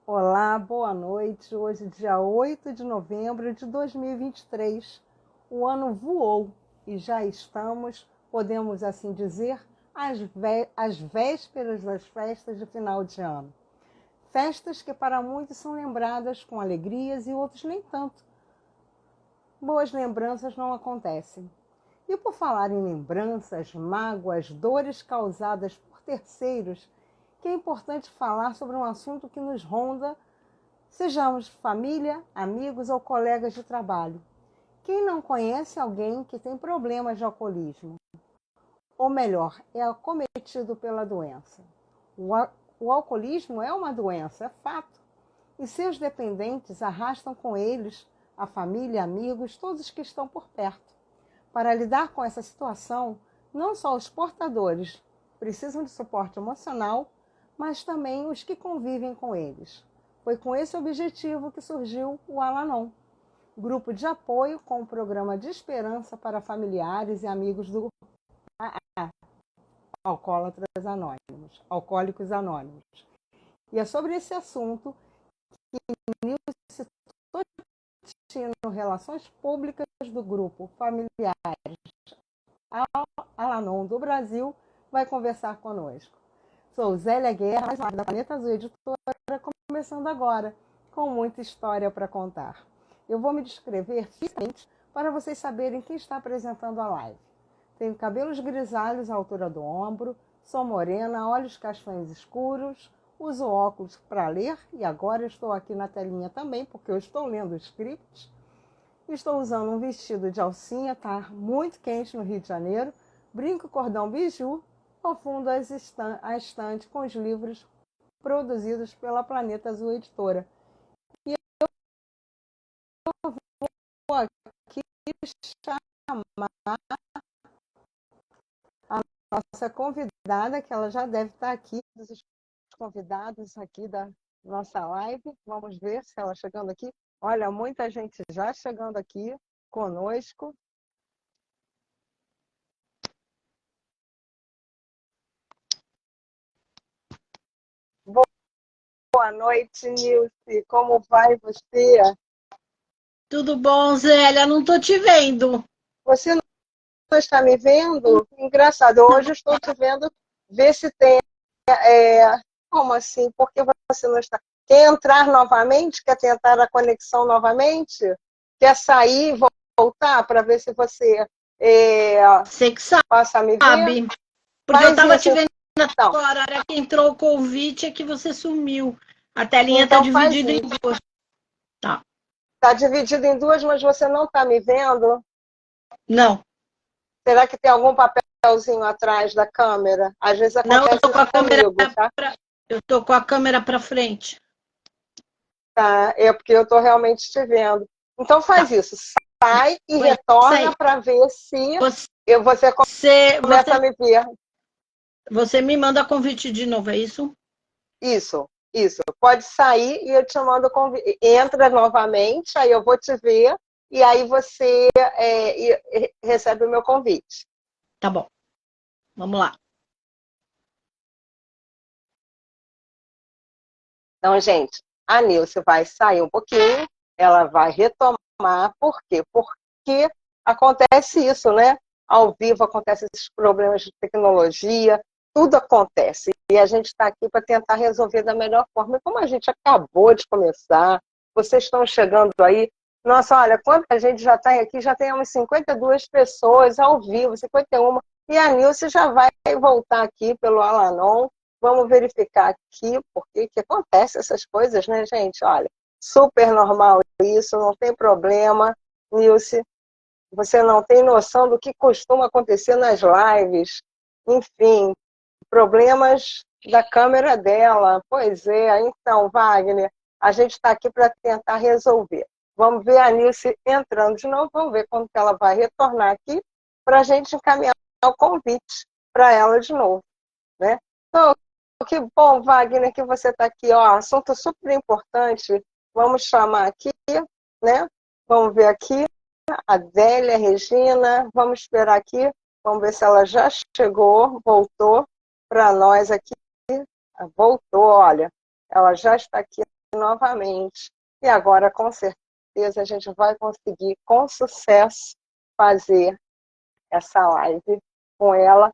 Olá, boa noite. Hoje, dia 8 de novembro de 2023. O ano voou e já estamos, podemos assim dizer, às vésperas das festas de final de ano. Festas que para muitos são lembradas com alegrias e outros nem tanto. Boas lembranças não acontecem. E por falar em lembranças, mágoas, dores causadas por terceiros, que é importante falar sobre um assunto que nos ronda, sejamos família, amigos ou colegas de trabalho. Quem não conhece alguém que tem problemas de alcoolismo? Ou melhor, é acometido pela doença. O alcoolismo é uma doença, é fato. E seus dependentes arrastam com eles a família, amigos, todos que estão por perto. Para lidar com essa situação, não só os portadores precisam de suporte emocional, mas também os que convivem com eles. Foi com esse objetivo que surgiu o Al-Anon, grupo de apoio com o programa de esperança para familiares e amigos do Alcoólicos Anônimos. E é sobre esse assunto que Nilce Totino, Relações Públicas do Grupo Familiares Al-Anon do Brasil, vai conversar conosco. Sou Zélia Guerra, da Planeta Azul Editora, começando agora, com muita história para contar. Eu vou me descrever fisicamente para vocês saberem quem está apresentando a live. Tenho cabelos grisalhos à altura do ombro, sou morena, olhos castanhos escuros, uso óculos para ler e agora estou aqui na telinha também, porque eu estou lendo o script. Estou usando um vestido de alcinha, está muito quente no Rio de Janeiro, brinco cordão biju, ao fundo a estante com os livros produzidos pela Planeta Azul Editora. E eu vou aqui chamar a nossa convidada, que ela já deve estar aqui, os convidados aqui da nossa live. Vamos ver se ela chegando aqui. Olha, muita gente já chegando aqui conosco. Boa noite, Nilce. Como vai você? Tudo bom, Zélia? Não estou te vendo. Você não está me vendo? Engraçado, hoje eu estou te vendo. Vê se tem... Como assim? Por que você não está? Quer entrar novamente? Quer tentar a conexão novamente? Quer sair e voltar para ver se você Você que passa a me ver? sabe. Porque eu Faz estava isso, te vendo então. agora, a hora que entrou o convite é que você sumiu. A telinha está Então faz dividida em isso. duas. Tá. Está dividido em duas, mas você não está me vendo? Não, Será que tem algum papelzinho atrás da câmera? Às vezes não, acontece isso comigo, tá? eu tô com a câmera para frente. Tá, é porque eu estou realmente te vendo. Então faz Tá. isso, sai e Isso retorna aí. para ver se Você, você você, começa a me ver. você me manda convite de novo, é isso? Isso. Pode sair e eu te mando o convite. Entra novamente, aí eu vou te ver e aí você recebe o meu convite. Tá bom. Vamos lá. Então, gente, a Nilce vai sair um pouquinho, ela vai retomar. Por quê? Porque acontece isso, né? Ao vivo acontecem esses problemas de tecnologia, tudo acontece. E a gente está aqui para tentar resolver da melhor forma. E como a gente acabou de começar, vocês estão chegando aí. Nossa, olha, quanta gente já está aqui, já tem umas 52 pessoas ao vivo, 51. E a Nilce já vai voltar aqui pelo Al-Anon. Vamos verificar aqui porque que acontece essas coisas, né, gente? Olha, super normal isso, não tem problema. Nilce, você não tem noção do que costuma acontecer nas lives. Enfim, problemas da câmera dela. Pois é, então, Wagner, a gente está aqui para tentar resolver. Vamos ver a Nilce entrando de novo, vamos ver quando que ela vai retornar aqui para a gente encaminhar o convite para ela de novo, né? Então, que bom, Wagner, que você está aqui. Ó, assunto super importante. Vamos chamar aqui, né? Vamos ver aqui. Adélia, Regina. Vamos esperar aqui. Vamos ver se ela já chegou, voltou para nós aqui. Voltou, olha. Ela já está aqui novamente. E agora, com certeza, a gente vai conseguir, com sucesso, fazer essa live com ela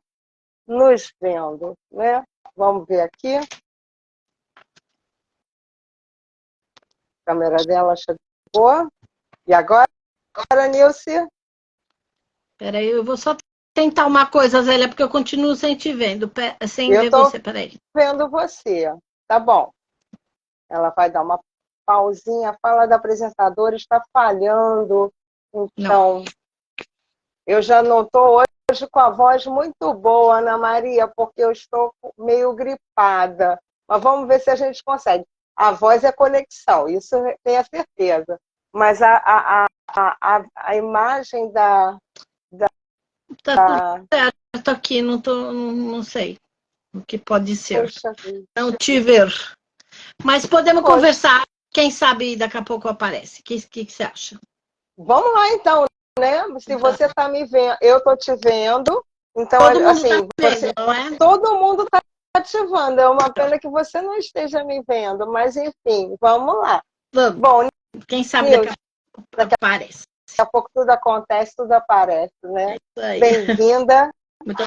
nos vendo, né? Vamos ver aqui. A câmera dela chegou. E agora, Nilce? Peraí, eu vou só tentar uma coisa, Zélia, porque eu continuo sem te vendo, sem ver você, peraí. Vendo você, tá bom. Ela vai dar uma pausinha, a fala da apresentadora está falhando, então... Não. Eu já não estou hoje com a voz muito boa, Ana Maria, porque eu estou meio gripada. Mas vamos ver se a gente consegue. A voz é conexão, isso eu tenho a certeza. Mas a imagem da... Tá tudo certo aqui, não sei o que pode ser. Poxa, não te ver. Mas podemos conversar, quem sabe daqui a pouco aparece. O que você acha? Vamos lá então, né? Se você está me vendo, eu estou te vendo. Então, todo mundo assim, tá vendo, não é? Todo mundo está ativando. É uma pena que você não esteja me vendo, mas enfim, vamos lá. Vamos. Bom, quem sabe Nilce, daqui a pouco aparece. Daqui a pouco tudo acontece, tudo aparece, né? Bem-vinda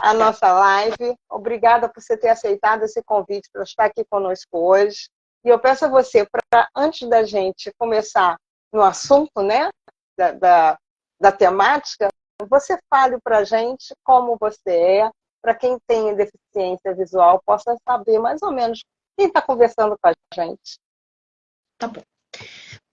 à nossa live. Obrigada por você ter aceitado esse convite para estar aqui conosco hoje. E eu peço a você, antes da gente começar no assunto, né, da temática, você fale para a gente como você é, para quem tem deficiência visual possa saber mais ou menos quem está conversando com a gente. Tá bom.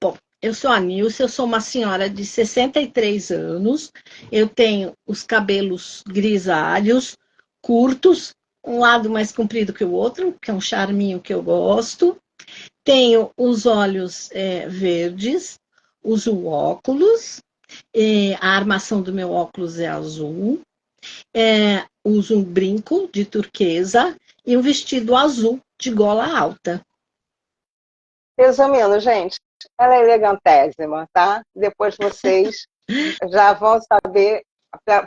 Bom, eu sou a Nilce, eu sou uma senhora de 63 anos, eu tenho os cabelos grisalhos, curtos, um lado mais comprido que o outro, que é um charminho que eu gosto, tenho os olhos verdes, uso óculos, a armação do meu óculos é azul, uso um brinco de turquesa e um vestido azul de gola alta. Resumindo, gente, ela é elegantésima, tá? Depois vocês já vão saber,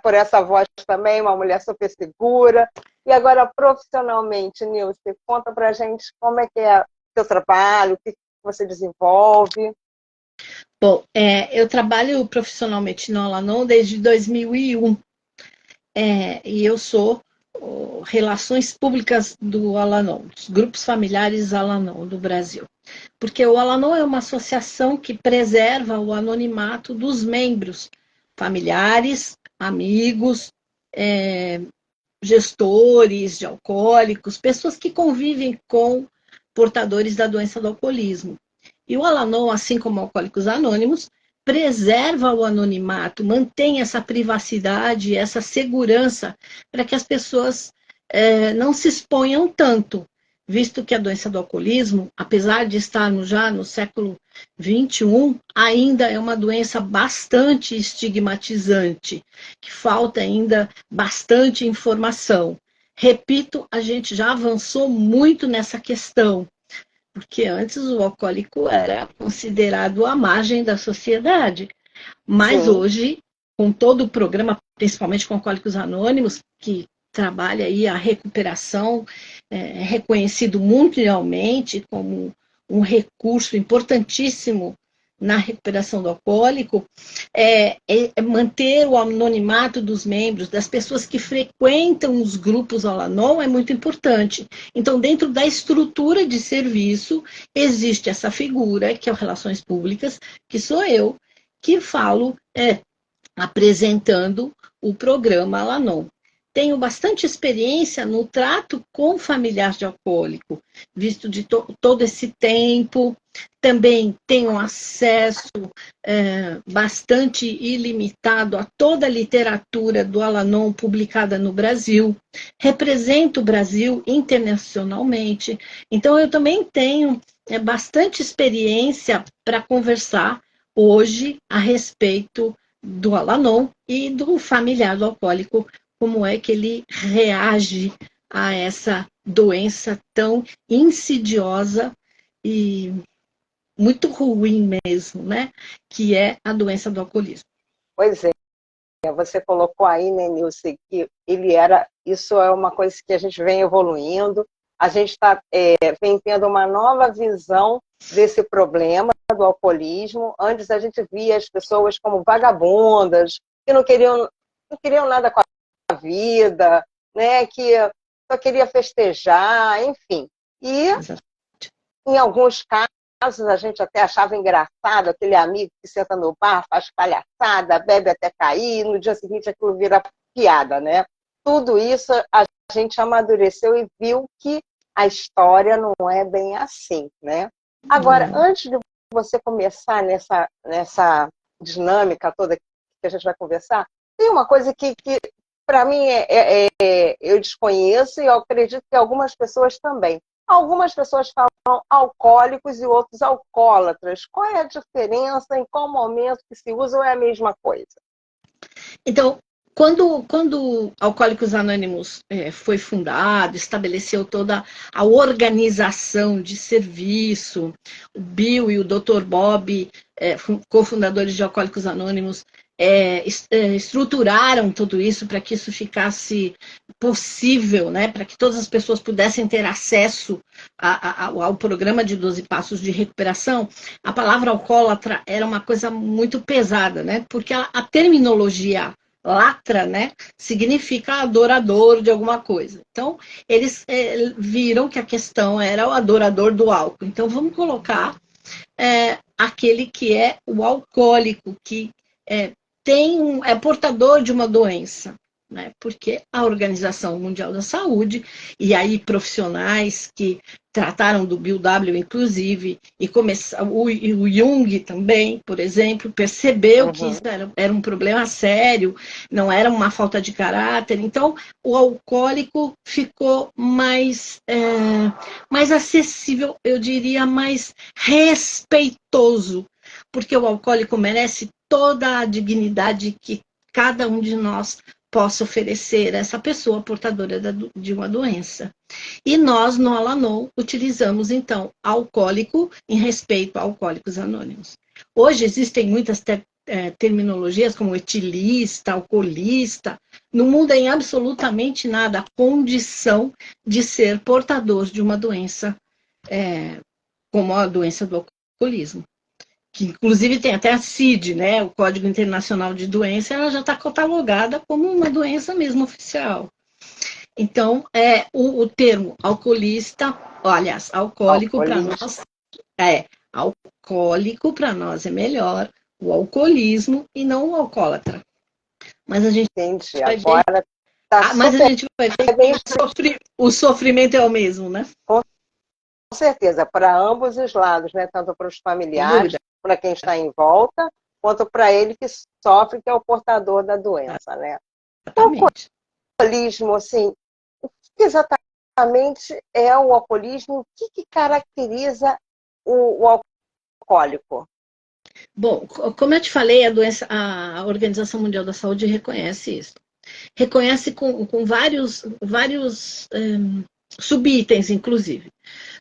por essa voz também, uma mulher super segura. E agora, profissionalmente, Nilce, conta pra gente como é que é o seu trabalho, o que você desenvolve. Bom, eu trabalho profissionalmente no Al-Anon desde 2001. E eu sou Relações Públicas do Al-Anon, dos grupos familiares Al-Anon do Brasil. Porque o Al-Anon é uma associação que preserva o anonimato dos membros, familiares, amigos, gestores de alcoólicos, pessoas que convivem com portadores da doença do alcoolismo. E o Al-Anon, assim como Alcoólicos Anônimos, preserva o anonimato, mantém essa privacidade, essa segurança para que as pessoas não se exponham tanto, visto que a doença do alcoolismo, apesar de estarmos já no século XXI, ainda é uma doença bastante estigmatizante, que falta ainda bastante informação. Repito, a gente já avançou muito nessa questão, porque antes o alcoólico era considerado à margem da sociedade. Mas Sim. Hoje, com todo o programa, principalmente com Alcoólicos Anônimos, que trabalha aí a recuperação, é reconhecido mundialmente como um recurso importantíssimo na recuperação do alcoólico, manter o anonimato dos membros, das pessoas que frequentam os grupos Al-Anon é muito importante. Então, dentro da estrutura de serviço, existe essa figura, que é o Relações Públicas, que sou eu, que falo apresentando o programa Al-Anon. Tenho bastante experiência no trato com familiar de alcoólico, visto de todo esse tempo. Também tenho acesso bastante ilimitado a toda a literatura do Al-Anon publicada no Brasil. Represento o Brasil internacionalmente. Então, eu também tenho bastante experiência para conversar hoje a respeito do Al-Anon e do familiar do alcoólico, como é que ele reage a essa doença tão insidiosa e muito ruim mesmo, né? Que é a doença do alcoolismo. Pois é, você colocou aí, né, Nilce, que isso é uma coisa que a gente vem evoluindo, a gente vem tendo uma nova visão desse problema do alcoolismo. Antes a gente via as pessoas como vagabundas, que não queriam nada com a vida, né? Que só queria festejar, enfim. E, em alguns casos, a gente até achava engraçado aquele amigo que senta no bar, faz palhaçada, bebe até cair, no dia seguinte aquilo vira piada, né? Tudo isso a gente amadureceu e viu que a história não é bem assim, né? Agora, antes de você começar nessa dinâmica toda que a gente vai conversar, tem uma coisa que para mim, eu desconheço e eu acredito que algumas pessoas também. Algumas pessoas falam alcoólicos e outros alcoólatras. Qual é a diferença? Em qual momento que se usa ou é a mesma coisa? Então, quando Alcoólicos Anônimos foi fundado, estabeleceu toda a organização de serviço, o Bill e o Dr. Bob, cofundadores de Alcoólicos Anônimos, estruturaram tudo isso para que isso ficasse possível, né, para que todas as pessoas pudessem ter acesso ao programa de 12 Passos de Recuperação. A palavra alcoólatra era uma coisa muito pesada, né, porque a terminologia latra, né, significa adorador de alguma coisa. Então, eles viram que a questão era o adorador do álcool. Então, vamos colocar aquele que é o alcoólico, que é portador de uma doença, né? Porque a Organização Mundial da Saúde, e aí profissionais que trataram do Bill W, inclusive, e o Jung também, por exemplo, percebeu que isso era um problema sério, não era uma falta de caráter. Então, o alcoólico ficou mais acessível, eu diria, mais respeitoso, porque o alcoólico merece toda a dignidade que cada um de nós possa oferecer a essa pessoa portadora de uma doença. E nós, no Al-Anon, utilizamos, então, alcoólico em respeito a Alcoólicos Anônimos. Hoje existem muitas terminologias como etilista, alcoolista, não muda em absolutamente nada a condição de ser portador de uma doença, como a doença do alcoolismo. Que inclusive tem até a CID, né, o Código Internacional de Doença, ela já está catalogada como uma doença mesmo oficial. Então, o termo alcoolista, aliás, alcoólico para nós alcoólico para nós é melhor o alcoolismo e não o alcoólatra. Mas a gente vai ver, mas a gente vai ver que o sofrimento é o mesmo, né? Com certeza, para ambos os lados, né? Tanto para os familiares, para quem está em volta, quanto para ele que sofre, que é o portador da doença, né? Exatamente. O alcoolismo, assim, o que exatamente é o alcoolismo? O que caracteriza o alcoólico? Bom, como eu te falei, a Organização Mundial da Saúde reconhece isso. Reconhece com vários subitens, inclusive.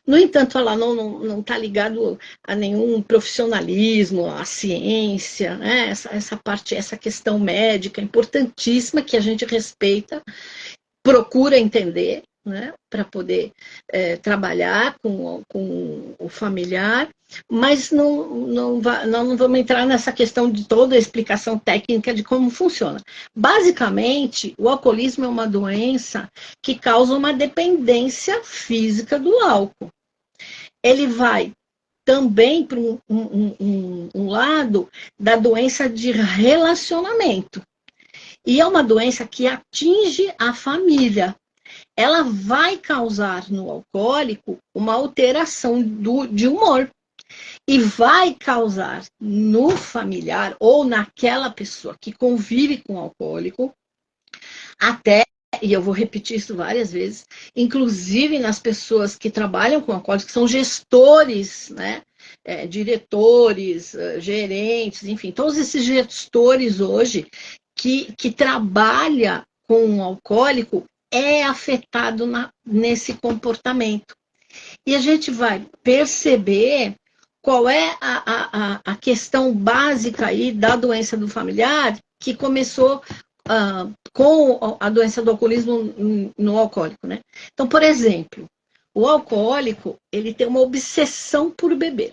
No entanto, ela não está ligado a nenhum profissionalismo, à ciência, né? Essa questão médica importantíssima que a gente respeita, procura entender, né? Para poder trabalhar com o familiar, mas não vamos entrar nessa questão de toda a explicação técnica de como funciona. Basicamente, o alcoolismo é uma doença que causa uma dependência física do álcool. Ele vai também para um lado da doença de relacionamento. E é uma doença que atinge a família. Ela vai causar no alcoólico uma alteração de humor. E vai causar no familiar ou naquela pessoa que convive com o alcoólico, até, e eu vou repetir isso várias vezes, inclusive nas pessoas que trabalham com alcoólicos, que são gestores, né? Diretores, gerentes, enfim, todos esses gestores hoje que trabalham com um alcoólico é afetado nesse comportamento. E a gente vai perceber qual é a questão básica aí da doença do familiar, que começou com a doença do alcoolismo no alcoólico, né? Então, por exemplo, O alcoólico, ele tem uma obsessão por beber.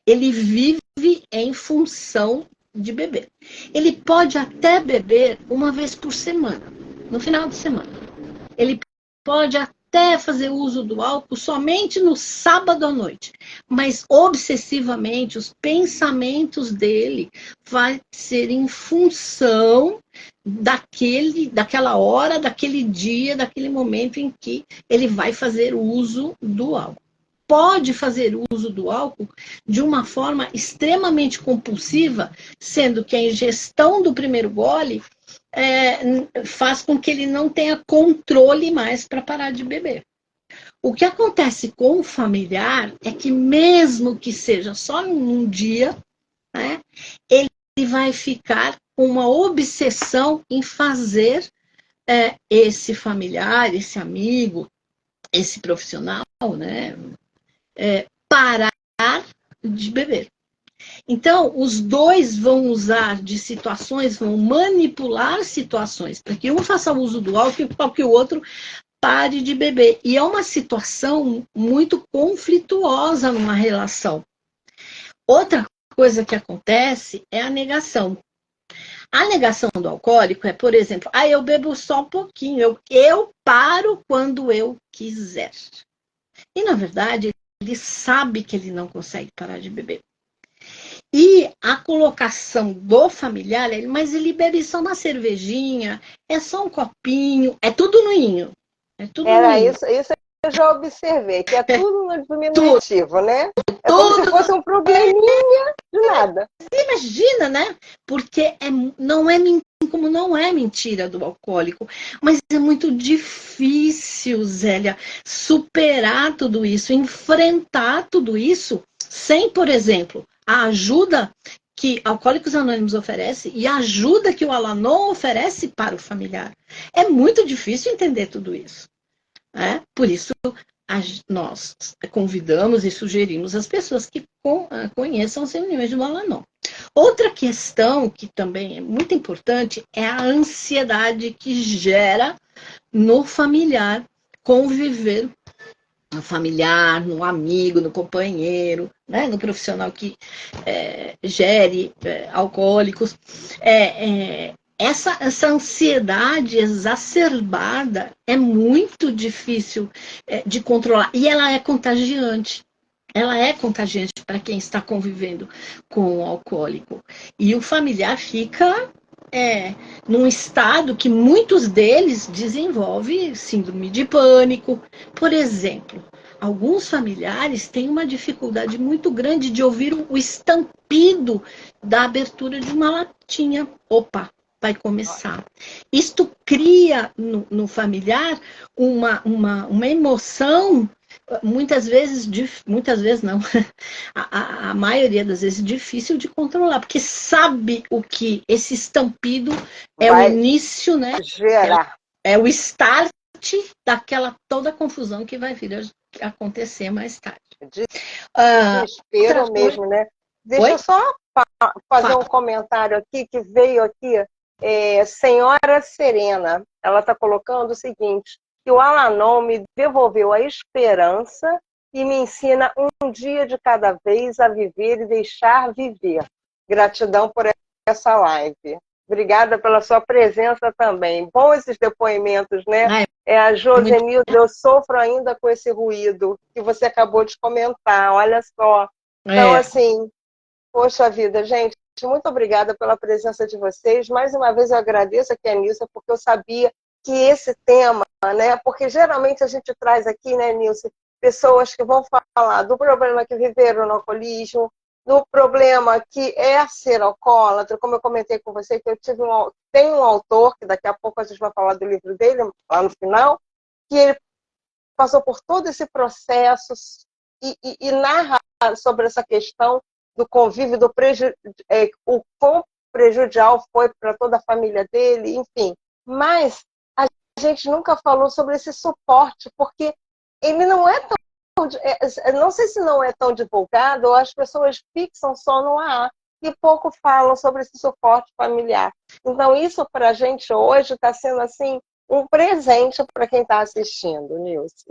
Ele vive em função de beber. Ele pode até beber uma vez por semana, no final de semana. Ele pode até fazer uso do álcool somente no sábado à noite, mas obsessivamente os pensamentos dele vai ser em função daquela hora, daquele dia, daquele momento em que ele vai fazer uso do álcool. Pode fazer uso do álcool de uma forma extremamente compulsiva, sendo que a ingestão do primeiro gole faz com que ele não tenha controle mais para parar de beber. O que acontece com o familiar é que, mesmo que seja só num dia, né, ele vai ficar com uma obsessão em fazer esse familiar, esse amigo, esse profissional, né, parar de beber. Então, os dois vão usar de situações, vão manipular situações para que um faça uso do álcool para que o outro pare de beber. E é uma situação muito conflituosa numa relação. Outra coisa que acontece é a negação. A negação do alcoólico é, por exemplo, eu bebo só um pouquinho, eu paro quando eu quiser. E, na verdade, ele sabe que ele não consegue parar de beber. E a colocação do familiar, mas ele bebe só uma cervejinha, é só um copinho, é tudo no inho. É tudo Era no inho. isso eu já observei, que é tudo no Tudo, diminutivo, né? É como se tudo. fosse um probleminha de nada. Imagina, né? Porque não é como não é mentira do alcoólico, mas é muito difícil, Zélia, superar tudo isso, enfrentar tudo isso sem, por exemplo, a ajuda que Alcoólicos Anônimos oferece e a ajuda que o Al-Anon oferece para o familiar. É muito difícil entender tudo isso. Por isso, nós convidamos e sugerimos às pessoas que conheçam as reuniões do Al-Anon. Outra questão que também é muito importante é a ansiedade que gera no familiar conviver, no familiar, no amigo, no companheiro, né, no profissional que gere alcoólicos. Essa ansiedade exacerbada é muito difícil de controlar e ela é contagiante. Ela é contagiante para quem está convivendo com o alcoólico. E o familiar fica num estado que muitos deles desenvolvem síndrome de pânico. Por exemplo, alguns familiares têm uma dificuldade muito grande de ouvir o estampido da abertura de uma latinha. Opa, vai começar. Isto cria no familiar uma emoção, muitas vezes não, a maioria das vezes difícil de controlar, porque sabe o que esse estampido é o início, né? Gerar. É o start daquela toda confusão que vai vir a acontecer mais tarde. Desespero mesmo, né? Deixa eu só fazer um comentário aqui que veio aqui. Senhora Serena, ela está colocando o seguinte, que o Al-Anon me devolveu a esperança e me ensina um dia de cada vez a viver e deixar viver. Gratidão por essa live. Obrigada pela sua presença também. Bom esses depoimentos, né? A Josenilda, eu sofro ainda com esse ruído que você acabou de comentar, olha só. Então, assim, poxa vida, gente, muito obrigada pela presença de vocês. Mais uma vez eu agradeço aqui a Nilce, porque eu sabia que esse tema, né? Porque geralmente a gente traz aqui, né, Nilce, pessoas que vão falar do problema que viveram no alcoolismo, do problema que é ser alcoólatra, como eu comentei com você, que eu tem um autor, que daqui a pouco a gente vai falar do livro dele, lá no final, que ele passou por todo esse processo e narra sobre essa questão do convívio, o quão prejudicial foi para toda a família dele, enfim. Mas a gente nunca falou sobre esse suporte, porque ele não é tão... Não sei se não é tão divulgado, ou as pessoas fixam só no AA e pouco falam sobre esse suporte familiar. Então, isso para a gente hoje está sendo assim um presente para quem está assistindo, Nilce.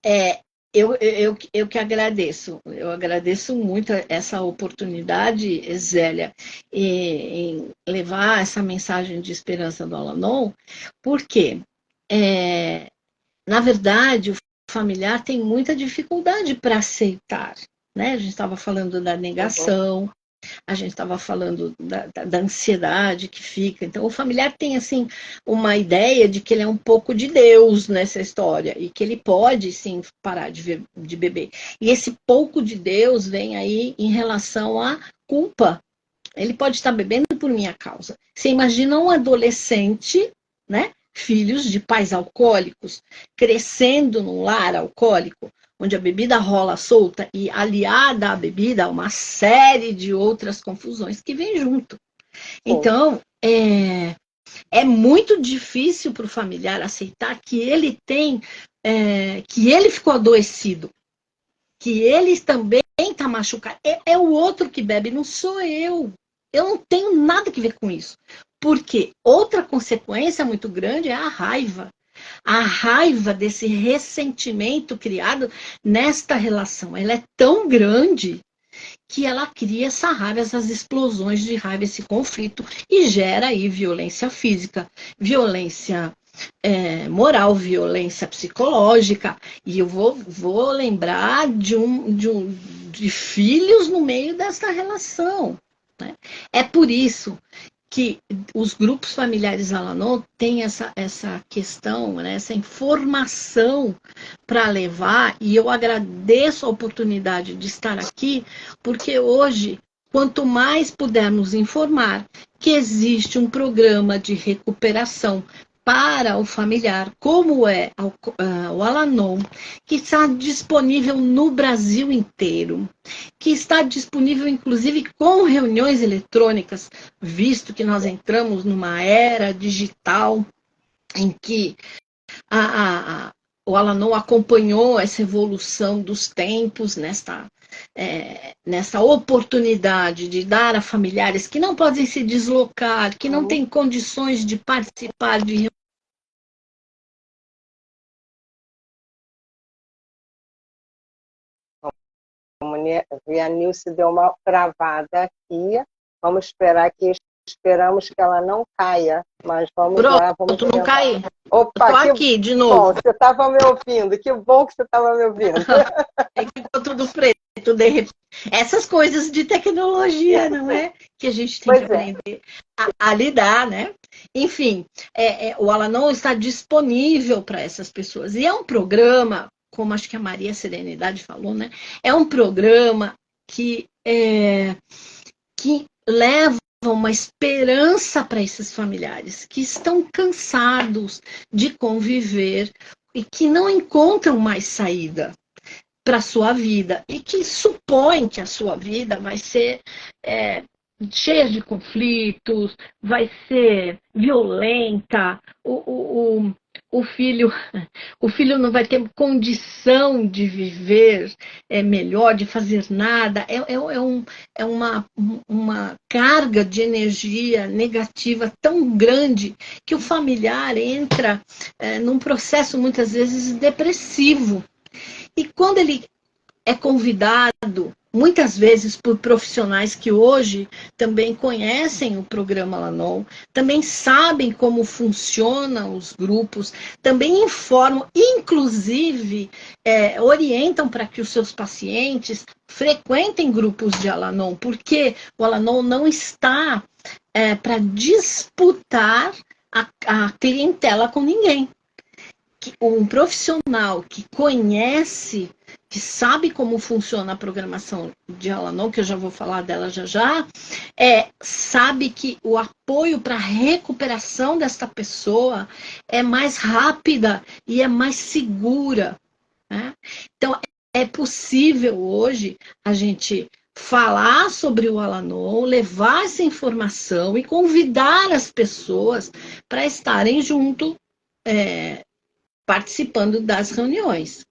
É, eu que agradeço. Eu agradeço muito essa oportunidade, Zélia, em levar essa mensagem de esperança do Al-Anon, porque, na verdade, o familiar tem muita dificuldade para aceitar, né? A gente estava falando da Uhum. negação, a gente estava falando da ansiedade que fica. Então, o familiar tem, assim, uma ideia de que ele é um pouco de Deus nessa história e que ele pode, sim, parar de beber. E esse pouco de Deus vem aí em relação à culpa. Ele pode estar bebendo por minha causa. Você imagina um adolescente, né? Filhos de pais alcoólicos, crescendo num lar alcoólico, onde a bebida rola solta e aliada à bebida, uma série de outras confusões que vem junto. Sim. Então, é muito difícil para o familiar aceitar que ele tem, que ele ficou adoecido, que ele também está machucado. É o outro que bebe, não sou eu. Eu não tenho nada que ver com isso. Porque outra consequência muito grande é a raiva. A raiva desse ressentimento criado nesta relação. Ela é tão grande que ela cria essa raiva, essas explosões de raiva, esse conflito, e gera aí violência física, violência moral, violência psicológica. E eu vou lembrar de filhos no meio dessa relação. Né? É por isso que os grupos familiares Al-Anon têm essa questão, né, essa informação para levar, e eu agradeço a oportunidade de estar aqui, porque hoje, quanto mais pudermos informar que existe um programa de recuperação para o familiar, como é o Al-Anon, que está disponível no Brasil inteiro, que está disponível inclusive com reuniões eletrônicas, visto que nós entramos numa era digital em que o Al-Anon acompanhou essa evolução dos tempos nessa oportunidade de dar a familiares que não podem se deslocar, que não têm condições de participar de A Nilce deu uma travada aqui. Vamos esperar aqui. Esperamos que ela não caia, mas vamos lá, vamos Pronto, não tentar. caí. Opa, Estou que aqui de bom, novo. você estava me ouvindo. Que bom que você estava me ouvindo. É que ficou tudo preto, de repente. Essas coisas de tecnologia, não é? Que a gente tem que Pois é. aprender a lidar, né? Enfim, o Al-Anon está disponível para essas pessoas. E é um programa, como acho que a Maria Serenidade falou, né? É um programa que leva uma esperança para esses familiares que estão cansados de conviver e que não encontram mais saída para a sua vida e que supõem que a sua vida vai ser cheia de conflitos, vai ser violenta, o filho não vai ter condição de viver melhor, de fazer nada. É uma carga de energia negativa tão grande que o familiar entra num processo muitas vezes depressivo. E quando ele é convidado, muitas vezes por profissionais que hoje também conhecem o programa Al-Anon, também sabem como funcionam os grupos, também informam, inclusive orientam para que os seus pacientes frequentem grupos de Al-Anon, porque o Al-Anon não está para disputar a clientela com ninguém. Um profissional que conhece, que sabe como funciona a programação de Al-Anon, que eu já vou falar dela já já, sabe que o apoio para a recuperação desta pessoa é mais rápida e é mais segura. Né? Então, é possível hoje a gente falar sobre o Al-Anon, levar essa informação e convidar as pessoas para estarem junto participando das reuniões.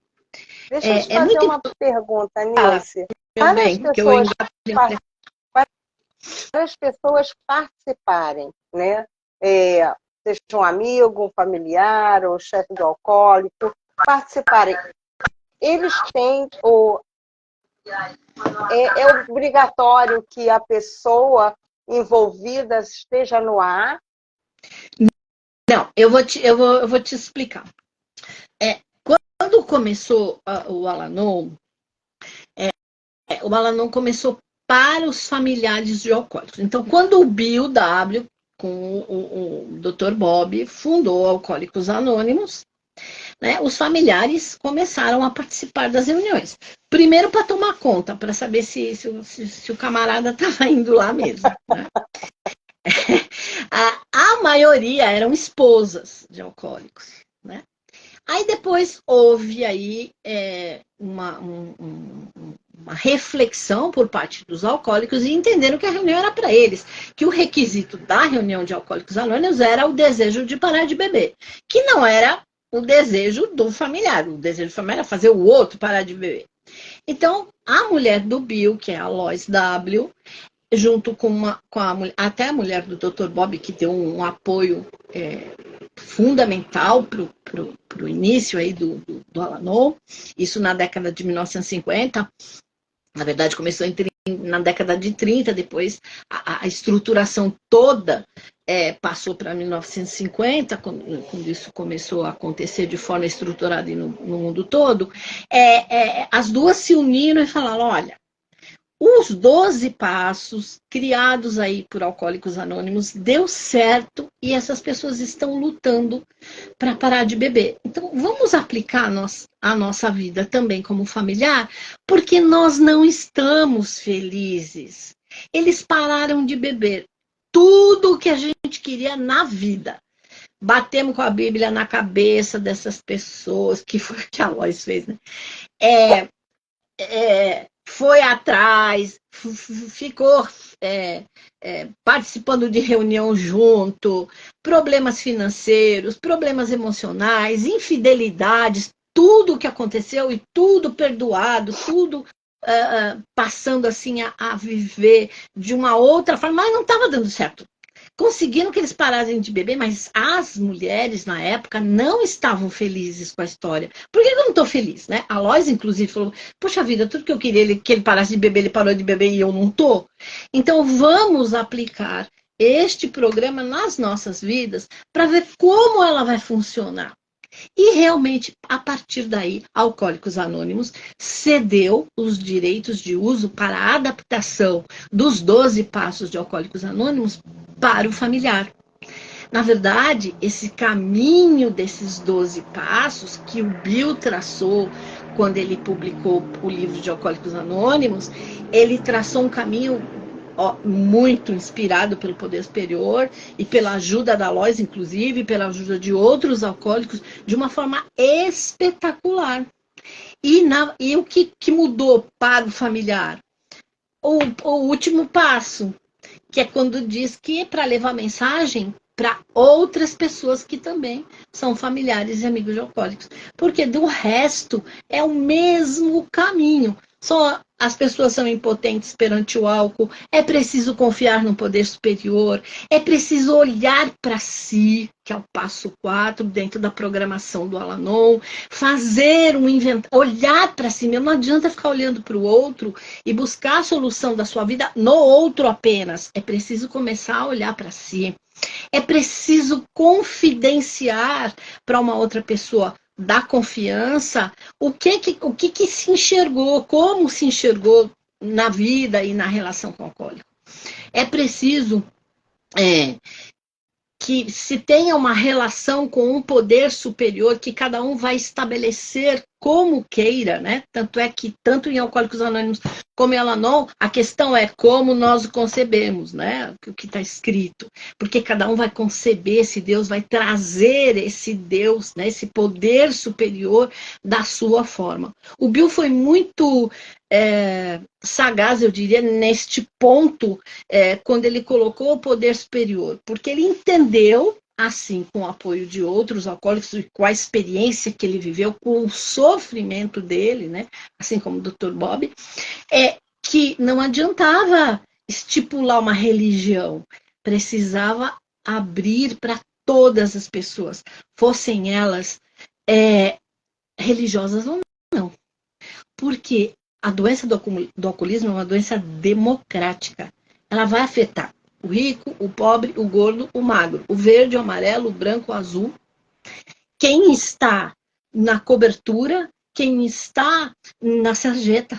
Deixa eu te É fazer muito uma pergunta, importante, Nilce. meu Para as bem, que eu pessoas, ainda para as pessoas participarem, né? Seja um amigo, um familiar, ou chefe do alcoólico, participarem. eles têm é obrigatório que a pessoa envolvida esteja no ar? Não, eu vou te explicar. Quando começou o Al-Anon, o Al-Anon começou para os familiares de alcoólicos. Então, quando o Bill W., com o Dr. Bob, fundou Alcoólicos Anônimos, né, os familiares começaram a participar das reuniões. Primeiro para tomar conta, para saber se o camarada estava indo lá mesmo. Né? A maioria eram esposas de alcoólicos. Né? Aí depois houve aí uma reflexão por parte dos alcoólicos e entenderam que a reunião era para eles, que o requisito da reunião de Alcoólicos Anônimos era o desejo de parar de beber, que não era o desejo do familiar, o desejo do familiar era fazer o outro parar de beber. Então, a mulher do Bill, que é a Lois W., junto com até a mulher do Dr. Bob, que deu um apoio fundamental para o início aí do Al-Anon, isso na década de 1950, na verdade começou na década de 30, depois a estruturação toda passou para 1950, quando isso começou a acontecer de forma estruturada no mundo todo, as duas se uniram e falaram, olha, os 12 passos criados aí por Alcoólicos Anônimos deu certo e essas pessoas estão lutando para parar de beber. Então, vamos aplicar a nossa vida também como familiar, porque nós não estamos felizes. Eles pararam de beber tudo o que a gente queria na vida. Batemos com a Bíblia na cabeça dessas pessoas, que foi o que a Lois fez, né? Foi atrás, ficou participando de reunião junto, problemas financeiros, problemas emocionais, infidelidades, tudo que aconteceu e tudo perdoado, tudo passando assim a viver de uma outra forma, mas não estava dando certo. Conseguiram que eles parassem de beber, mas as mulheres, na época, não estavam felizes com a história. Por que eu não estou feliz, né? A Lois, inclusive, falou, poxa vida, tudo que eu queria que ele parasse de beber, ele parou de beber e eu não estou. Então, vamos aplicar este programa nas nossas vidas para ver como ela vai funcionar. E realmente, a partir daí, Alcoólicos Anônimos cedeu os direitos de uso para a adaptação dos 12 passos de Alcoólicos Anônimos para o familiar. Na verdade, esse caminho desses 12 passos que o Bill traçou quando ele publicou o livro de Alcoólicos Anônimos, ele traçou um caminho muito inspirado pelo poder superior e pela ajuda da Lois, inclusive, pela ajuda de outros alcoólicos, de uma forma espetacular. E o que mudou para o familiar? O último passo, que é quando diz que é para levar mensagem para outras pessoas que também são familiares e amigos de alcoólicos. Porque do resto é o mesmo caminho. Só as pessoas são impotentes perante o álcool, é preciso confiar no poder superior, é preciso olhar para si, que é o passo 4, dentro da programação do Al-Anon, fazer um inventário, olhar para si mesmo, não adianta ficar olhando para o outro e buscar a solução da sua vida no outro apenas, é preciso começar a olhar para si, é preciso confidenciar para uma outra pessoa, da confiança, o que se enxergou, como se enxergou na vida e na relação com o alcoólico. É preciso que se tenha uma relação com um poder superior que cada um vai estabelecer como queira, né? Tanto é que, tanto em Alcoólicos Anônimos como em Al-Anon, a questão é como nós o concebemos, né? O que está escrito. Porque cada um vai conceber esse Deus, vai trazer esse Deus, né? Esse poder superior da sua forma. O Bill foi muito sagaz, eu diria, neste ponto, quando ele colocou o poder superior, porque ele entendeu, assim, com o apoio de outros alcoólicos, e com a experiência que ele viveu, com o sofrimento dele, né, assim como o Dr. Bob, que não adiantava estipular uma religião, precisava abrir para todas as pessoas, fossem elas religiosas ou não. Porque a doença do alcoolismo é uma doença democrática. Ela vai afetar o rico, o pobre, o gordo, o magro, o verde, o amarelo, o branco, o azul. Quem está na cobertura, quem está na sarjeta.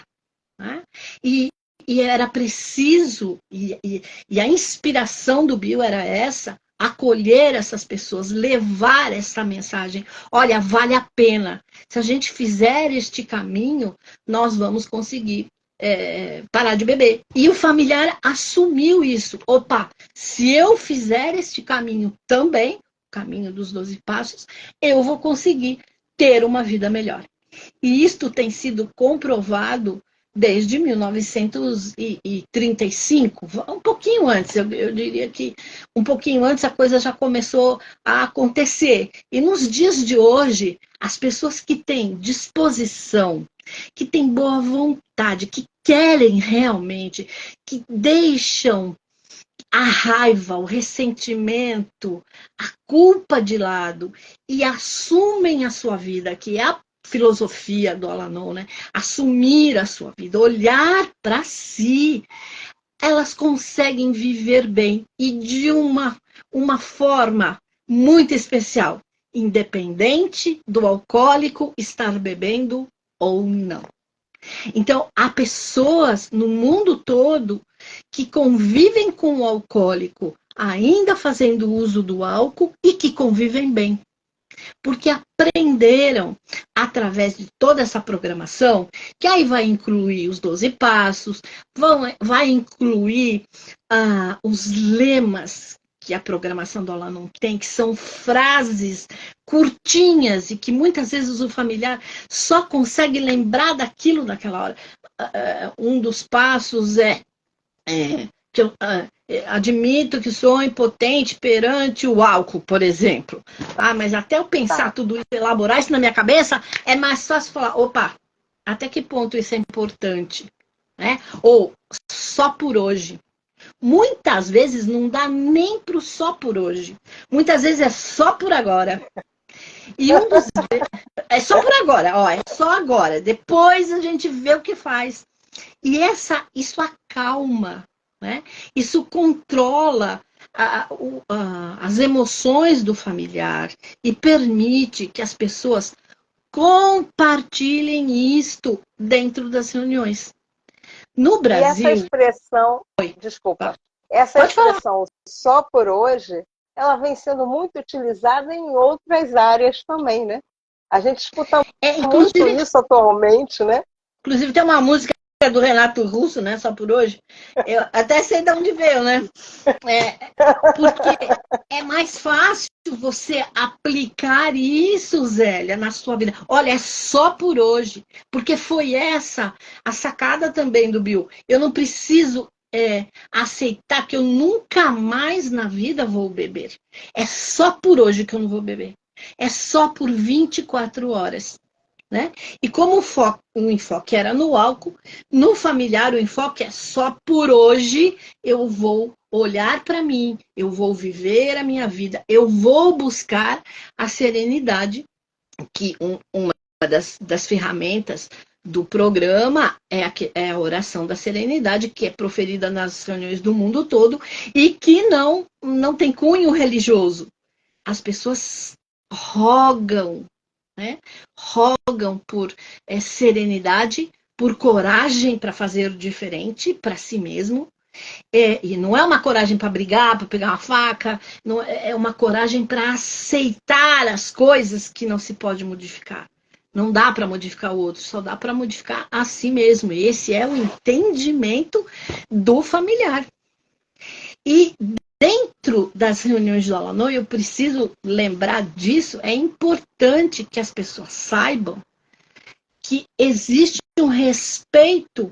Né? E era preciso, e a inspiração do Bill era essa, acolher essas pessoas, levar essa mensagem. Olha, vale a pena. Se a gente fizer este caminho, nós vamos conseguir parar de beber. E o familiar assumiu isso. Opa, se eu fizer este caminho também, o caminho dos 12 passos, eu vou conseguir ter uma vida melhor. E isto tem sido comprovado desde 1935, um pouquinho antes, eu diria que um pouquinho antes a coisa já começou a acontecer. E nos dias de hoje, as pessoas que têm disposição, que têm boa vontade, que querem realmente, que deixam a raiva, o ressentimento, a culpa de lado e assumem a sua vida, que é a filosofia do Al-Anon, né? Assumir a sua vida, olhar para si, elas conseguem viver bem e de uma forma muito especial, independente do alcoólico estar bebendo ou não. Então, há pessoas no mundo todo que convivem com o alcoólico, ainda fazendo uso do álcool e que convivem bem. Porque aprenderam, através de toda essa programação, que aí vai incluir os 12 passos, vai incluir os lemas que a programação do Al-Anon tem, que são frases curtinhas e que muitas vezes o familiar só consegue lembrar daquilo naquela hora. Um dos passos que eu admito que sou impotente perante o álcool, por exemplo. Mas até eu pensar tudo isso, elaborar isso na minha cabeça, é mais fácil falar, opa, até que ponto isso é importante? Né? Ou só por hoje. Muitas vezes não dá nem para o só por hoje. Muitas vezes é só por agora. E é só por agora, é só agora. Depois a gente vê o que faz. E isso acalma, né? Isso controla as emoções do familiar e permite que as pessoas compartilhem isto dentro das reuniões. No Brasil... E essa expressão, desculpa, essa expressão só por hoje, ela vem sendo muito utilizada em outras áreas também, né? A gente escuta muito isso atualmente, né? Inclusive tem uma música do Renato Russo, né? Só por hoje. Eu até sei de onde veio, né? Porque é mais fácil você aplicar isso, Zélia, na sua vida. Olha, é só por hoje. Porque foi essa a sacada também do Bill. Eu não preciso aceitar que eu nunca mais na vida vou beber. É só por hoje que eu não vou beber. É só por 24 horas. Né? E como o enfoque era no álcool, no familiar o enfoque é só por hoje eu vou olhar para mim, eu vou viver a minha vida, eu vou buscar a serenidade, que uma das ferramentas do programa é a oração da serenidade, que é proferida nas reuniões do mundo todo e que não tem cunho religioso. As pessoas rogam, né? Rogam por serenidade, por coragem para fazer diferente para si mesmo. E não é uma coragem para brigar, para pegar uma faca, não, é uma coragem para aceitar as coisas que não se pode modificar. Não dá para modificar o outro, só dá para modificar a si mesmo. E esse é o entendimento do familiar. E dentro das reuniões do Al-Anon, eu preciso lembrar disso, é importante que as pessoas saibam que existe um respeito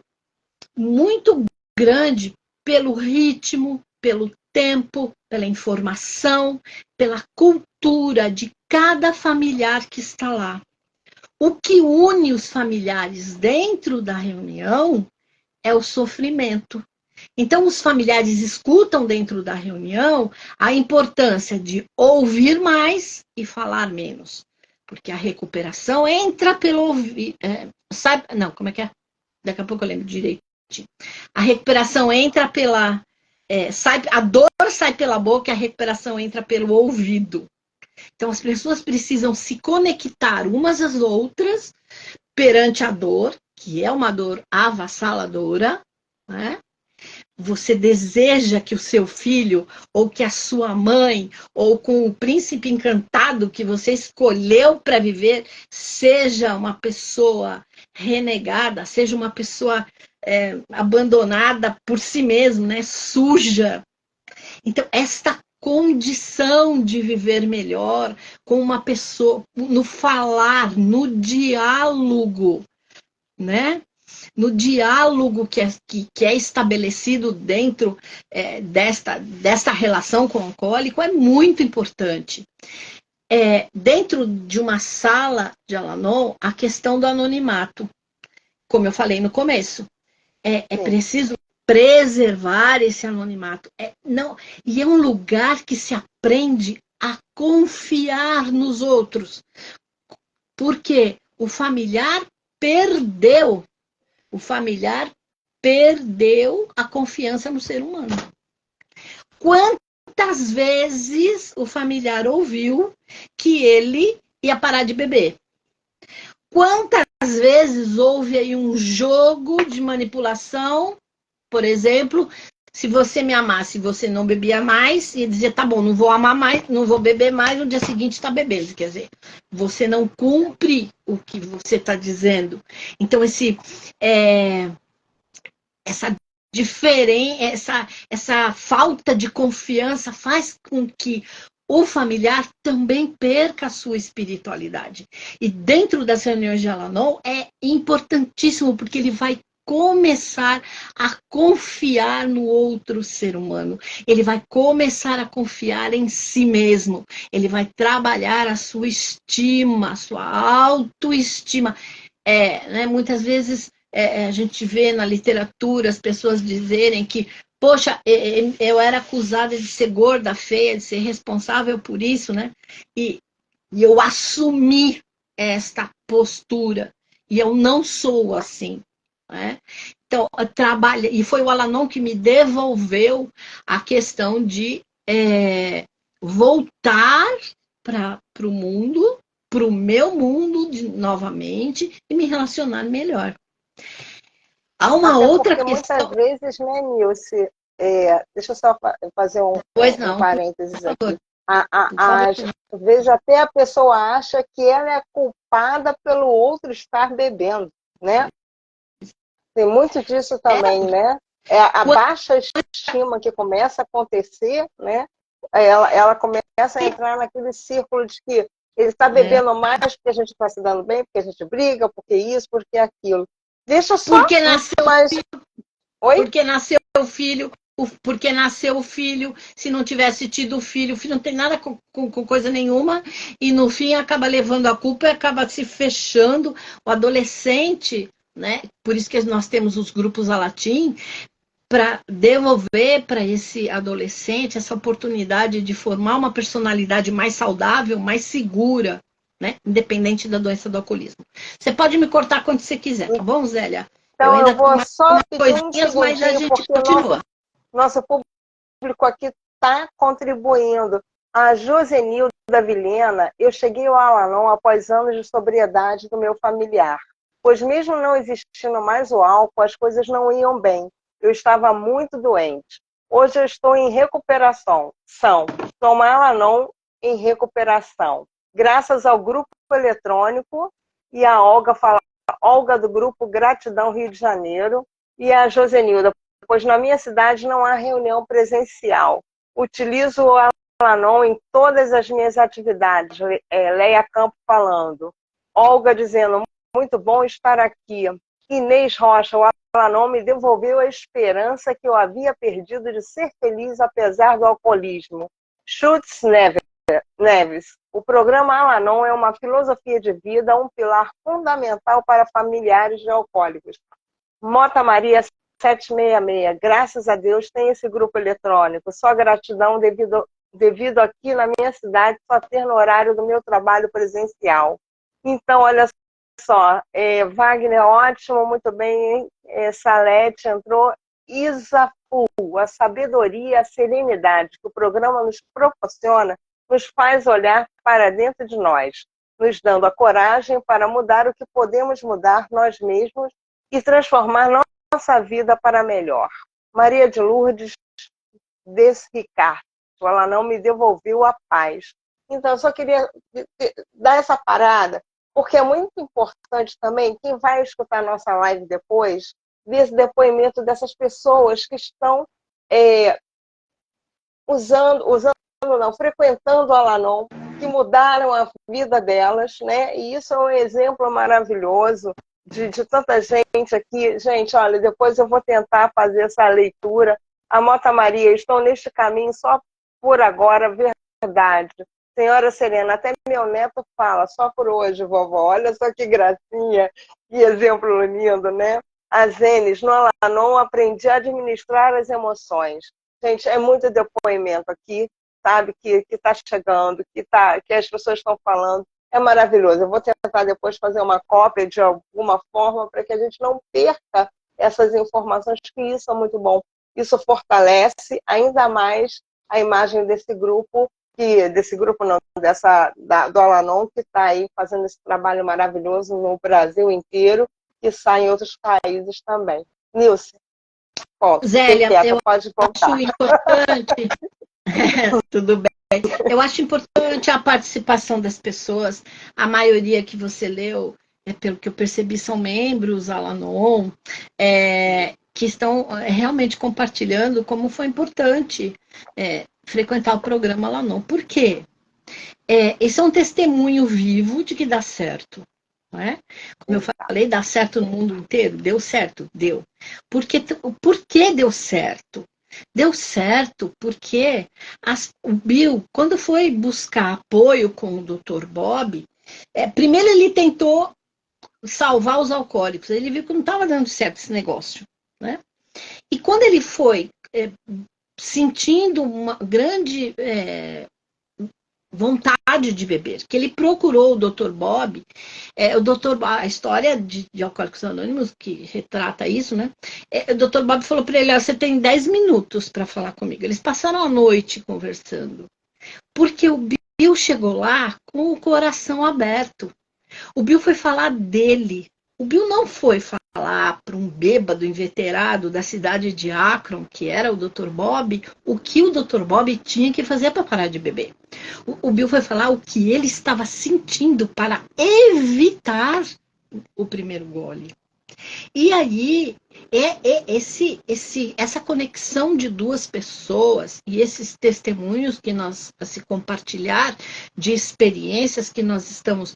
muito grande pelo ritmo, pelo tempo, pela informação, pela cultura de cada familiar que está lá. O que une os familiares dentro da reunião é o sofrimento. Então, os familiares escutam dentro da reunião a importância de ouvir mais e falar menos. Porque a recuperação entra pelo ouvido. Não, como é que é? Daqui a pouco eu lembro direito. A recuperação entra pela. A dor sai pela boca e a recuperação entra pelo ouvido. Então, as pessoas precisam se conectar umas às outras perante a dor, que é uma dor avassaladora, né? Você deseja que o seu filho, ou que a sua mãe, ou com o príncipe encantado que você escolheu para viver, seja uma pessoa renegada, seja uma pessoa abandonada por si mesmo, né? Suja. Então, esta condição de viver melhor com uma pessoa, no falar, no diálogo, né? No diálogo que é estabelecido dentro desta relação com o alcoólico é muito importante. Dentro de uma sala de Al-Anon, a questão do anonimato, como eu falei no começo, é preciso preservar esse anonimato. E é um lugar que se aprende a confiar nos outros. Porque o familiar perdeu a confiança no ser humano. Quantas vezes o familiar ouviu que ele ia parar de beber? Quantas vezes houve aí um jogo de manipulação, por exemplo, se você me amasse, você não bebia mais, e dizia, tá bom, não vou amar mais, não vou beber mais, no dia seguinte está bebendo. Quer dizer, você não cumpre o que você está dizendo. Então, essa falta de confiança faz com que o familiar também perca a sua espiritualidade. E dentro das reuniões de Al-Anon é importantíssimo, porque ele vai começar a confiar no outro ser humano. Ele vai começar a confiar em si mesmo. Ele vai trabalhar a sua estima, a sua autoestima. Né, muitas vezes a gente vê na literatura as pessoas dizerem que, poxa, eu era acusada de ser gorda, feia, de ser responsável por isso, né? E eu assumi esta postura. E eu não sou assim. Né? Então, e foi o Al-Anon que me devolveu a questão de voltar para o mundo, para o meu mundo novamente e me relacionar melhor. Há uma Até outra porque questão. Muitas vezes, né, Nilce, deixa eu só fazer um parênteses aqui. Às vezes até a pessoa acha que ela é culpada pelo outro estar bebendo, né? Tem muito disso também, né? A baixa estima que começa a acontecer, né? Ela começa a entrar naquele círculo de que ele está bebendo mais porque a gente está se dando bem, porque a gente briga, porque isso, porque aquilo. Deixa só. Porque nasceu mas... Oi? Porque nasceu o filho. Porque nasceu o filho, se não tivesse tido o filho não tem nada com coisa nenhuma, e no fim acaba levando a culpa e acaba se fechando. O adolescente, né? Por isso que nós temos os grupos Alatim, para devolver para esse adolescente essa oportunidade de formar uma personalidade mais saudável, mais segura, né? Independente da doença do alcoolismo. Você pode me cortar quando você quiser, tá bom, Zélia? Então eu vou só pedir um segundinho, porque nosso público aqui está contribuindo. A Josenilda Vilhena, eu cheguei ao Al-Anon após anos de sobriedade do meu familiar, pois mesmo não existindo mais o álcool, as coisas não iam bem. Eu estava muito doente. Hoje eu estou em recuperação. Sou uma Al-Anon em recuperação. Graças ao grupo eletrônico e a Olga do grupo Gratidão Rio de Janeiro e a Josenilda, pois na minha cidade não há reunião presencial. Utilizo o Al-Anon em todas as minhas atividades. Leia Campo falando. Olga dizendo, muito bom estar aqui. Inês Rocha, o Al-Anon me devolveu a esperança que eu havia perdido de ser feliz apesar do alcoolismo. Schutz Neves, o programa Al-Anon é uma filosofia de vida, um pilar fundamental para familiares de alcoólicos. Mota Maria 766, graças a Deus tem esse grupo eletrônico, só gratidão devido devido aqui na minha cidade só ter no horário do meu trabalho presencial. Então, olha só, Wagner, ótimo, muito bem, Salete entrou. Isafu, a sabedoria, a serenidade que o programa nos proporciona, nos faz olhar para dentro de nós, nos dando a coragem para mudar o que podemos mudar nós mesmos e transformar nossa vida para melhor. Maria de Lourdes, desse Ricardo, ela não me devolveu a paz. Então, eu só queria dar essa parada, porque é muito importante também, quem vai escutar a nossa live depois, ver esse depoimento dessas pessoas que estão frequentando o Al-Anon, que mudaram a vida delas, né? E isso é um exemplo maravilhoso de tanta gente aqui. Gente, olha, depois eu vou tentar fazer essa leitura. A Mota Maria, estou neste caminho só por agora, verdade. Senhora Serena, até meu neto fala, só por hoje, vovó. Olha só que gracinha, que exemplo lindo, né? A Zenes, no Al-Anon aprendi a administrar as emoções. Gente, é muito depoimento aqui, sabe, que está chegando, que as pessoas estão falando. É maravilhoso. Eu vou tentar depois fazer uma cópia de alguma forma para que a gente não perca essas informações, que isso é muito bom. Isso fortalece ainda mais a imagem desse grupo, do Al-Anon, que está aí fazendo esse trabalho maravilhoso no Brasil inteiro e sai em outros países também. Nilce, Zélia, eu pode voltar. acho importante. Tudo bem. Eu acho importante a participação das pessoas. A maioria que você leu, pelo que eu percebi, são membros Al-Anon, que estão realmente compartilhando como foi importante frequentar o programa Al-Anon. Por quê? Esse é um testemunho vivo de que dá certo. Não é? Como eu falei, dá certo no mundo inteiro. Deu certo? Deu. Por que deu certo? Deu certo porque o Bill, quando foi buscar apoio com o Dr. Bob, primeiro ele tentou salvar os alcoólicos. Ele viu que não estava dando certo esse negócio. Né? E quando ele foi sentindo uma grande vontade de beber, que ele procurou o Dr. Bob, a história de Alcoólicos Anônimos, que retrata isso, né? O Dr. Bob falou para ele, você tem 10 minutos para falar comigo. Eles passaram a noite conversando, porque o Bill chegou lá com o coração aberto. O Bill foi falar dele. O Bill não foi falar para um bêbado inveterado da cidade de Akron, que era o Dr. Bob, o que o Dr. Bob tinha que fazer para parar de beber. O Bill foi falar o que ele estava sentindo para evitar o primeiro gole. E aí, essa conexão de duas pessoas e esses testemunhos que nós, a se compartilhar, de experiências que nós estamos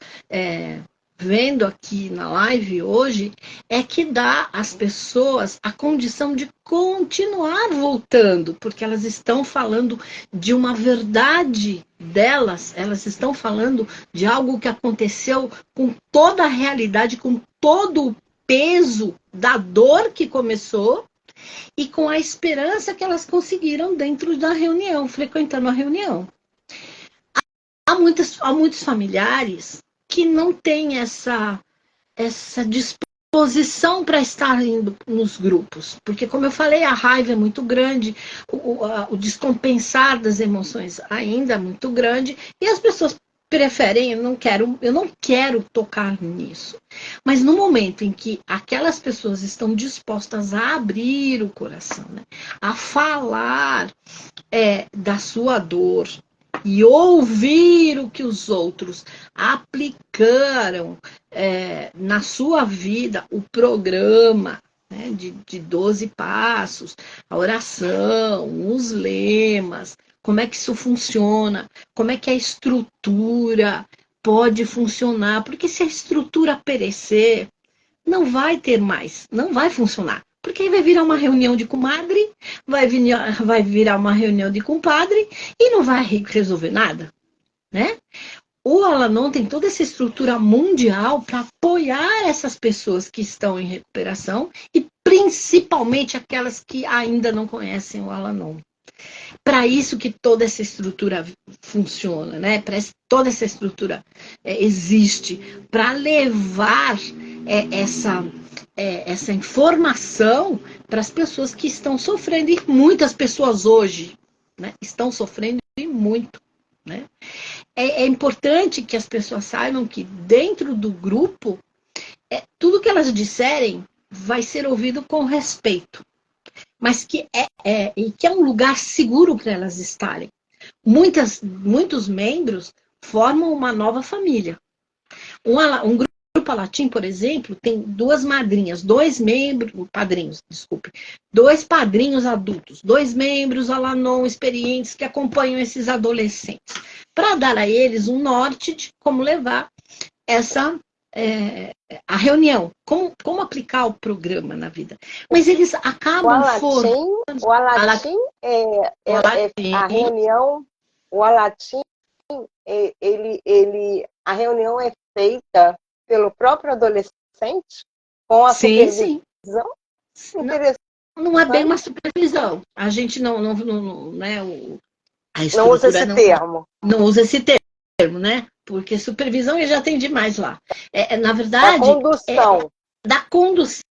vendo aqui na live hoje, que dá às pessoas a condição de continuar voltando, porque elas estão falando de uma verdade delas, elas estão falando de algo que aconteceu com toda a realidade, com todo o peso da dor que começou e com a esperança que elas conseguiram dentro da reunião, frequentando a reunião. Há muitos familiares que não têm essa disposição para estar indo nos grupos, porque, como eu falei, a raiva é muito grande, o descompensar das emoções ainda é muito grande, e as pessoas preferem, eu não quero tocar nisso. Mas no momento em que aquelas pessoas estão dispostas a abrir o coração, né, a falar da sua dor, e ouvir o que os outros aplicaram na sua vida, o programa, né, de 12 passos, a oração, os lemas, como é que isso funciona, como é que a estrutura pode funcionar, porque se a estrutura perecer, não vai ter mais, não vai funcionar. Porque aí vai virar uma reunião de comadre, vai virar uma reunião de compadre e não vai resolver nada, né? O Al-Anon tem toda essa estrutura mundial para apoiar essas pessoas que estão em recuperação e principalmente aquelas que ainda não conhecem o Al-Anon. Para isso que toda essa estrutura funciona, né? Para toda essa estrutura existe, para levar essa informação para as pessoas que estão sofrendo, e muitas pessoas hoje, né, estão sofrendo e muito. Né? É importante que as pessoas saibam que dentro do grupo, tudo que elas disserem vai ser ouvido com respeito, mas que é um lugar seguro para elas estarem. Muitos membros formam uma nova família. Um grupo Alatim, por exemplo, tem dois padrinhos adultos, 2 membros Alanon experientes que acompanham esses adolescentes, para dar a eles um norte de como levar a reunião, como aplicar o programa na vida. Mas eles acabam o Alatim a reunião, o Alatim, a reunião é feita pelo próprio adolescente com a supervisão? Sim. Não é bem uma supervisão. A gente não né, não usa esse termo. Não usa esse termo, né? Porque supervisão eu já tem demais lá. Na verdade, da condução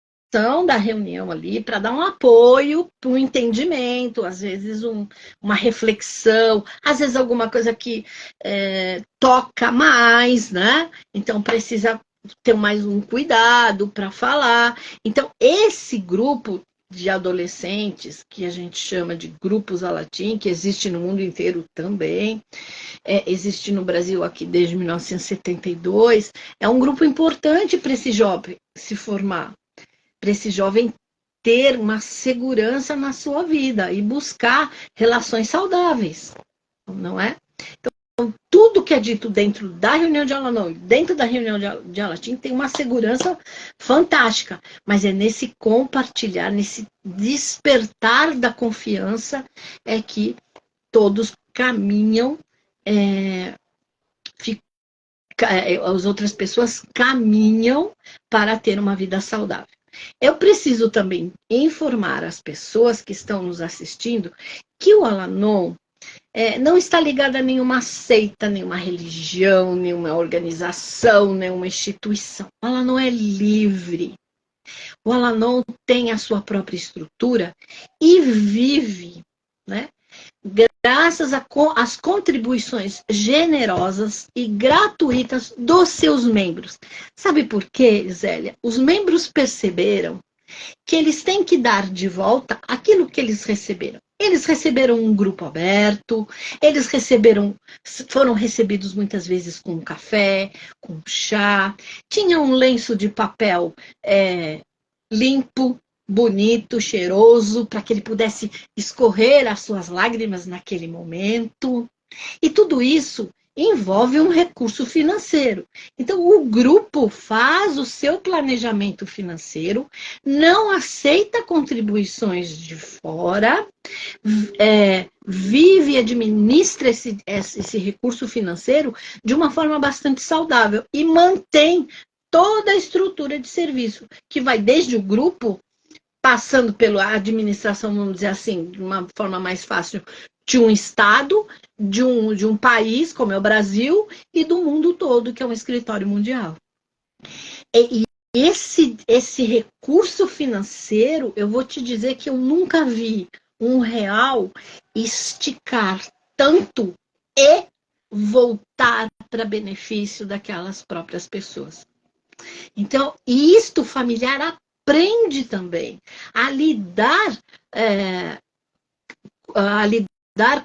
da reunião ali, para dar um apoio para um entendimento, às vezes uma reflexão, às vezes alguma coisa que toca mais, né? Então precisa ter mais um cuidado para falar. Então, esse grupo de adolescentes, que a gente chama de grupos Alatim, que existe no mundo inteiro também, existe no Brasil aqui desde 1972, é um grupo importante para esse jovem se formar, para esse jovem ter uma segurança na sua vida e buscar relações saudáveis, não é? Então, tudo que é dito dentro da reunião de Alanon e dentro da reunião de Alatim tem uma segurança fantástica, mas é nesse compartilhar, nesse despertar da confiança que todos caminham, as outras pessoas caminham para ter uma vida saudável. Eu preciso também informar as pessoas que estão nos assistindo que o Alanon não está ligado a nenhuma seita, nenhuma religião, nenhuma organização, nenhuma instituição. O Alanon é livre. O Alanon tem a sua própria estrutura e vive, né? Graças às contribuições generosas e gratuitas dos seus membros. Sabe por quê, Zélia? Os membros perceberam que eles têm que dar de volta aquilo que eles receberam. Eles receberam um grupo aberto, foram recebidos muitas vezes com café, com chá, tinha um lenço de papel limpo, bonito, cheiroso, para que ele pudesse escorrer as suas lágrimas naquele momento. E tudo isso envolve um recurso financeiro. Então, o grupo faz o seu planejamento financeiro, não aceita contribuições de fora, vive e administra esse recurso financeiro de uma forma bastante saudável e mantém toda a estrutura de serviço, que vai desde o grupo, passando pela administração, vamos dizer assim, de uma forma mais fácil, de um estado, de um país, como é o Brasil, e do mundo todo, que é um escritório mundial. E esse recurso financeiro, eu vou te dizer que eu nunca vi R$1 esticar tanto e voltar para benefício daquelas próprias pessoas. Então, isto familiar aprende também a lidar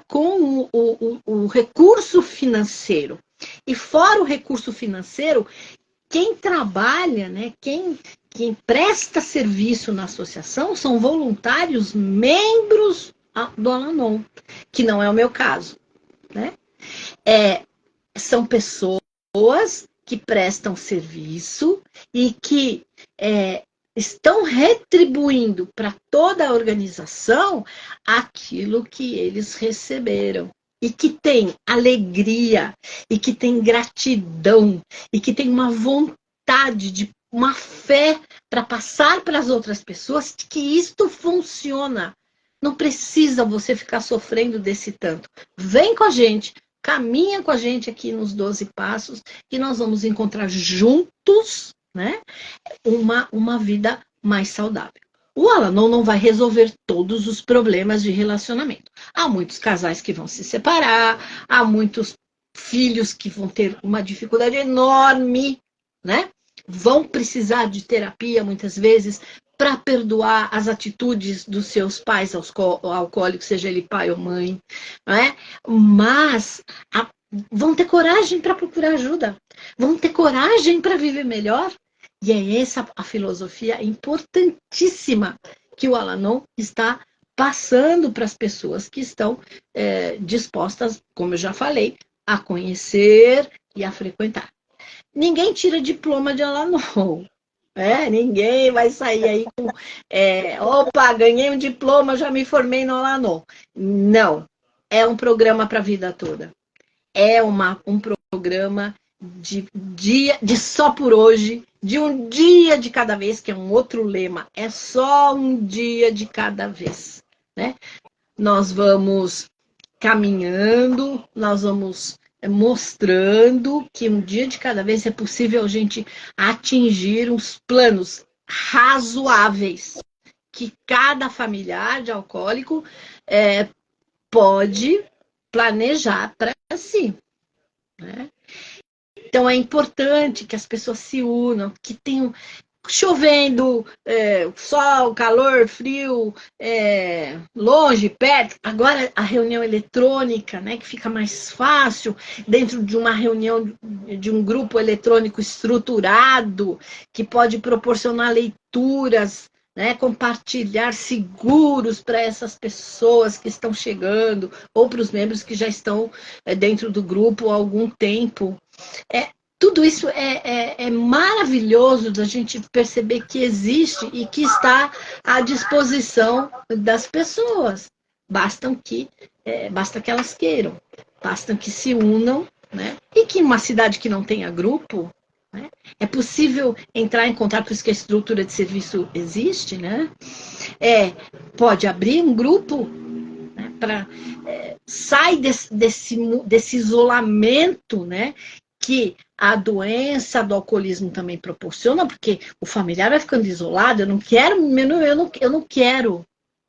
com o recurso financeiro. E fora o recurso financeiro, quem trabalha, né, quem presta serviço na associação são voluntários membros do Alanon, que não é o meu caso. Né? São pessoas que prestam serviço e que estão retribuindo para toda a organização aquilo que eles receberam. E que tem alegria, e que tem gratidão, e que tem uma vontade, uma fé para passar para as outras pessoas que isto funciona. Não precisa você ficar sofrendo desse tanto. Vem com a gente, caminha com a gente aqui nos 12 passos e nós vamos encontrar juntos, né, uma vida mais saudável. O Al-Anon não vai resolver todos os problemas de relacionamento. Há muitos casais que vão se separar, há muitos filhos que vão ter uma dificuldade enorme, né? Vão precisar de terapia muitas vezes para perdoar as atitudes dos seus pais alcoólicos, seja ele pai ou mãe, né? Mas vão ter coragem para procurar ajuda, vão ter coragem para viver melhor. E é essa a filosofia importantíssima que o Al-Anon está passando para as pessoas que estão dispostas, como eu já falei, a conhecer e a frequentar. Ninguém tira diploma de Al-Anon. Ninguém vai sair aí com opa, ganhei um diploma, já me formei no Al-Anon. Não, é um programa para a vida toda. É um programa de só por hoje, de um dia de cada vez, que é um outro lema. É só um dia de cada vez, né? Nós vamos caminhando, nós vamos mostrando que um dia de cada vez é possível a gente atingir uns planos razoáveis que cada familiar de alcoólico pode planejar para si, né? Então é importante que as pessoas se unam, que tenham chovendo, sol, calor, frio, longe, perto. Agora a reunião eletrônica, né, que fica mais fácil dentro de uma reunião de um grupo eletrônico estruturado, que pode proporcionar leituras, né, compartilhar seguros para essas pessoas que estão chegando, ou para os membros que já estão dentro do grupo há algum tempo. Tudo isso é maravilhoso da gente perceber que existe e que está à disposição das pessoas. Basta que elas queiram, basta que se unam, né? E que uma cidade que não tenha grupo, né, é possível entrar em contato, por isso que a estrutura de serviço existe, né? Pode abrir um grupo, né, para sai desse isolamento, né? Que a doença do alcoolismo também proporciona, porque o familiar vai ficando isolado. Eu não quero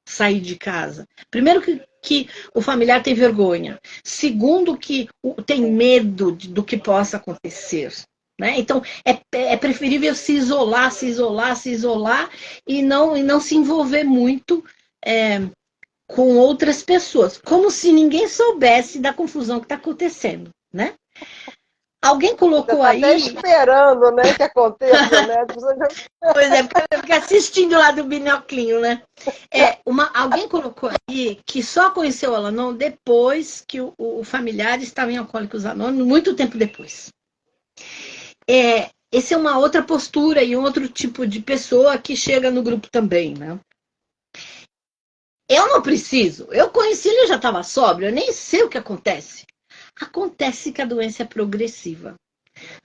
sair de casa. Primeiro que o familiar tem vergonha. Segundo que tem medo do que possa acontecer. Né? Então, é preferível se isolar e não se envolver muito com outras pessoas. Como se ninguém soubesse da confusão que está acontecendo, né? Alguém colocou tá aí... até esperando, né, que aconteça, né? Pois é, porque fica assistindo lá do binoclinho, né? Alguém colocou aí que só conheceu o Al-Anon depois que o familiar estava em Alcoólicos Anônimos, muito tempo depois. Essa é uma outra postura e um outro tipo de pessoa que chega no grupo também, né? Eu não preciso. Eu conheci ele, eu já estava sóbrio, eu nem sei o que acontece. Acontece que a doença é progressiva.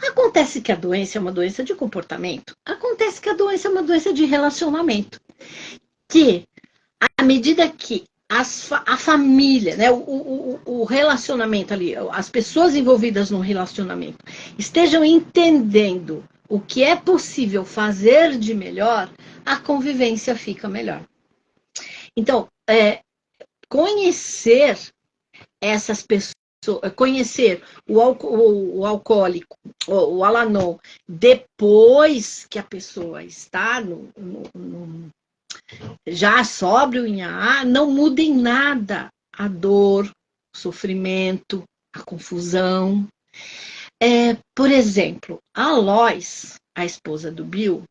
Acontece que a doença é uma doença de comportamento. Acontece que a doença é uma doença de relacionamento. Que, à medida que a família, né, o relacionamento ali, as pessoas envolvidas no relacionamento estejam entendendo o que é possível fazer de melhor, a convivência fica melhor. Então, conhecer essas pessoas, conhecer o alcoólico, o Al-Anon, depois que a pessoa está já sóbrio em AA, não muda em nada a dor, o sofrimento, a confusão. Por exemplo, a Lois, a esposa do Bill,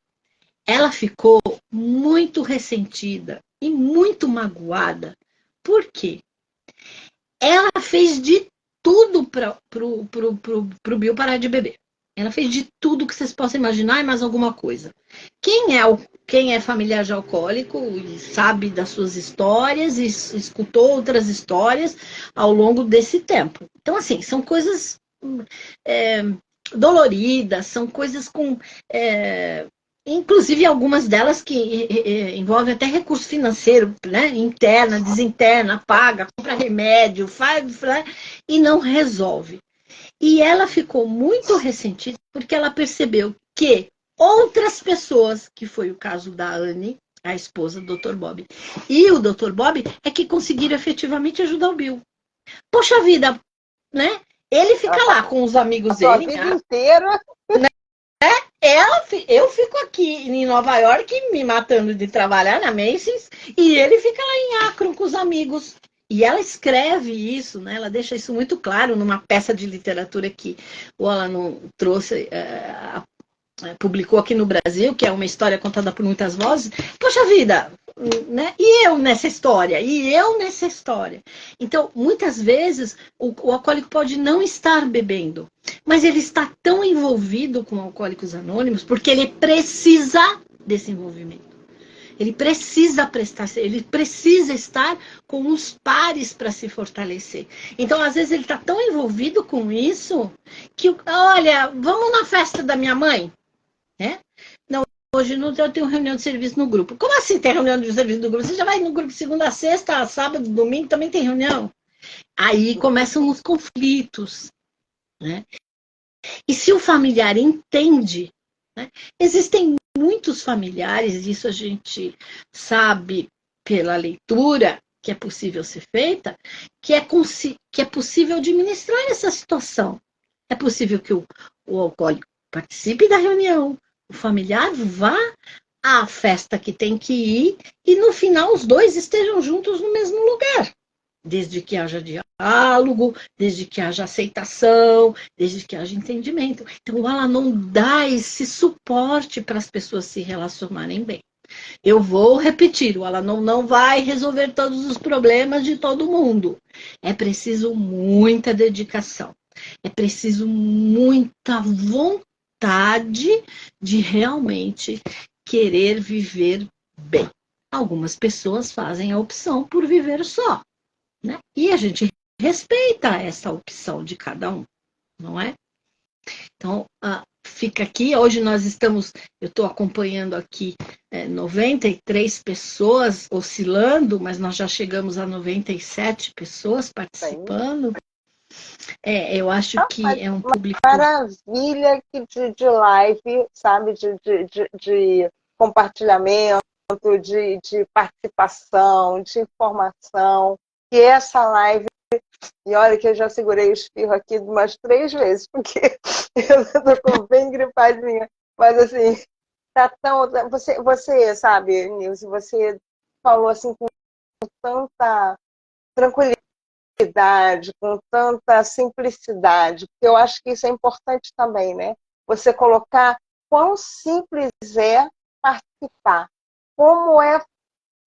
ela ficou muito ressentida e muito magoada. Por quê? Ela fez de tudo para o Bill parar de beber. Ela fez de tudo que vocês possam imaginar e mais alguma coisa. Quem é familiar de alcoólico e sabe das suas histórias e escutou outras histórias ao longo desse tempo. Então, assim, são coisas doloridas, são coisas com inclusive algumas delas que envolvem até recurso financeiro, né? Interna, desinterna, paga, compra remédio, faz, né? E não resolve. E ela ficou muito ressentida porque ela percebeu que outras pessoas, que foi o caso da Anne, a esposa do Dr. Bob, e o Dr. Bob, é que conseguiram efetivamente ajudar o Bill. Poxa vida, né? Ele fica lá com os amigos Passou a dele, vida né? inteira. Eu fico aqui em Nova York me matando de trabalhar na Macy's e ele fica lá em Akron com os amigos. E ela escreve isso, né? Ela deixa isso muito claro numa peça de literatura que o Alan trouxe, publicou aqui no Brasil, que é uma história contada por muitas vozes. Poxa vida, né? E eu nessa história? E eu nessa história? Então, muitas vezes, o alcoólico pode não estar bebendo, mas ele está tão envolvido com Alcoólicos Anônimos porque ele precisa desse envolvimento. Ele precisa prestar, ele precisa estar com os pares para se fortalecer. Então, às vezes, ele está tão envolvido com isso que, olha, vamos na festa da minha mãe? Né? Não, hoje não eu tenho reunião de serviço no grupo. Como assim tem reunião de serviço no grupo? Você já vai no grupo segunda a sexta, sábado, domingo, também tem reunião. Aí começam os conflitos. Né? E se o familiar entende, né? Existem muitos familiares, isso a gente sabe pela leitura, que é possível ser feita, que é possível administrar essa situação. É possível que o alcoólico participe da reunião, o familiar vá à festa que tem que ir e no final os dois estejam juntos no mesmo lugar. Desde que haja diálogo, desde que haja aceitação, desde que haja entendimento. Então, o Al-Anon dá esse suporte para as pessoas se relacionarem bem. Eu vou repetir, o Al-Anon não vai resolver todos os problemas de todo mundo. É preciso muita dedicação. É preciso muita vontade de realmente querer viver bem. Algumas pessoas fazem a opção por viver só. Né? E a gente respeita essa opção de cada um, não é? Então, fica aqui, hoje eu estou acompanhando aqui 93 pessoas oscilando, mas nós já chegamos a 97 pessoas participando. Eu acho que é um público... Maravilha de live, sabe? De compartilhamento, de participação, de informação. E essa live, e olha que eu já segurei o espirro aqui umas 3 vezes, porque eu estou bem gripadinha. Mas assim, tá tão. Você sabe, Nilce, você falou assim com tanta tranquilidade, com tanta simplicidade, porque eu acho que isso é importante também, né? Você colocar quão simples é participar, como é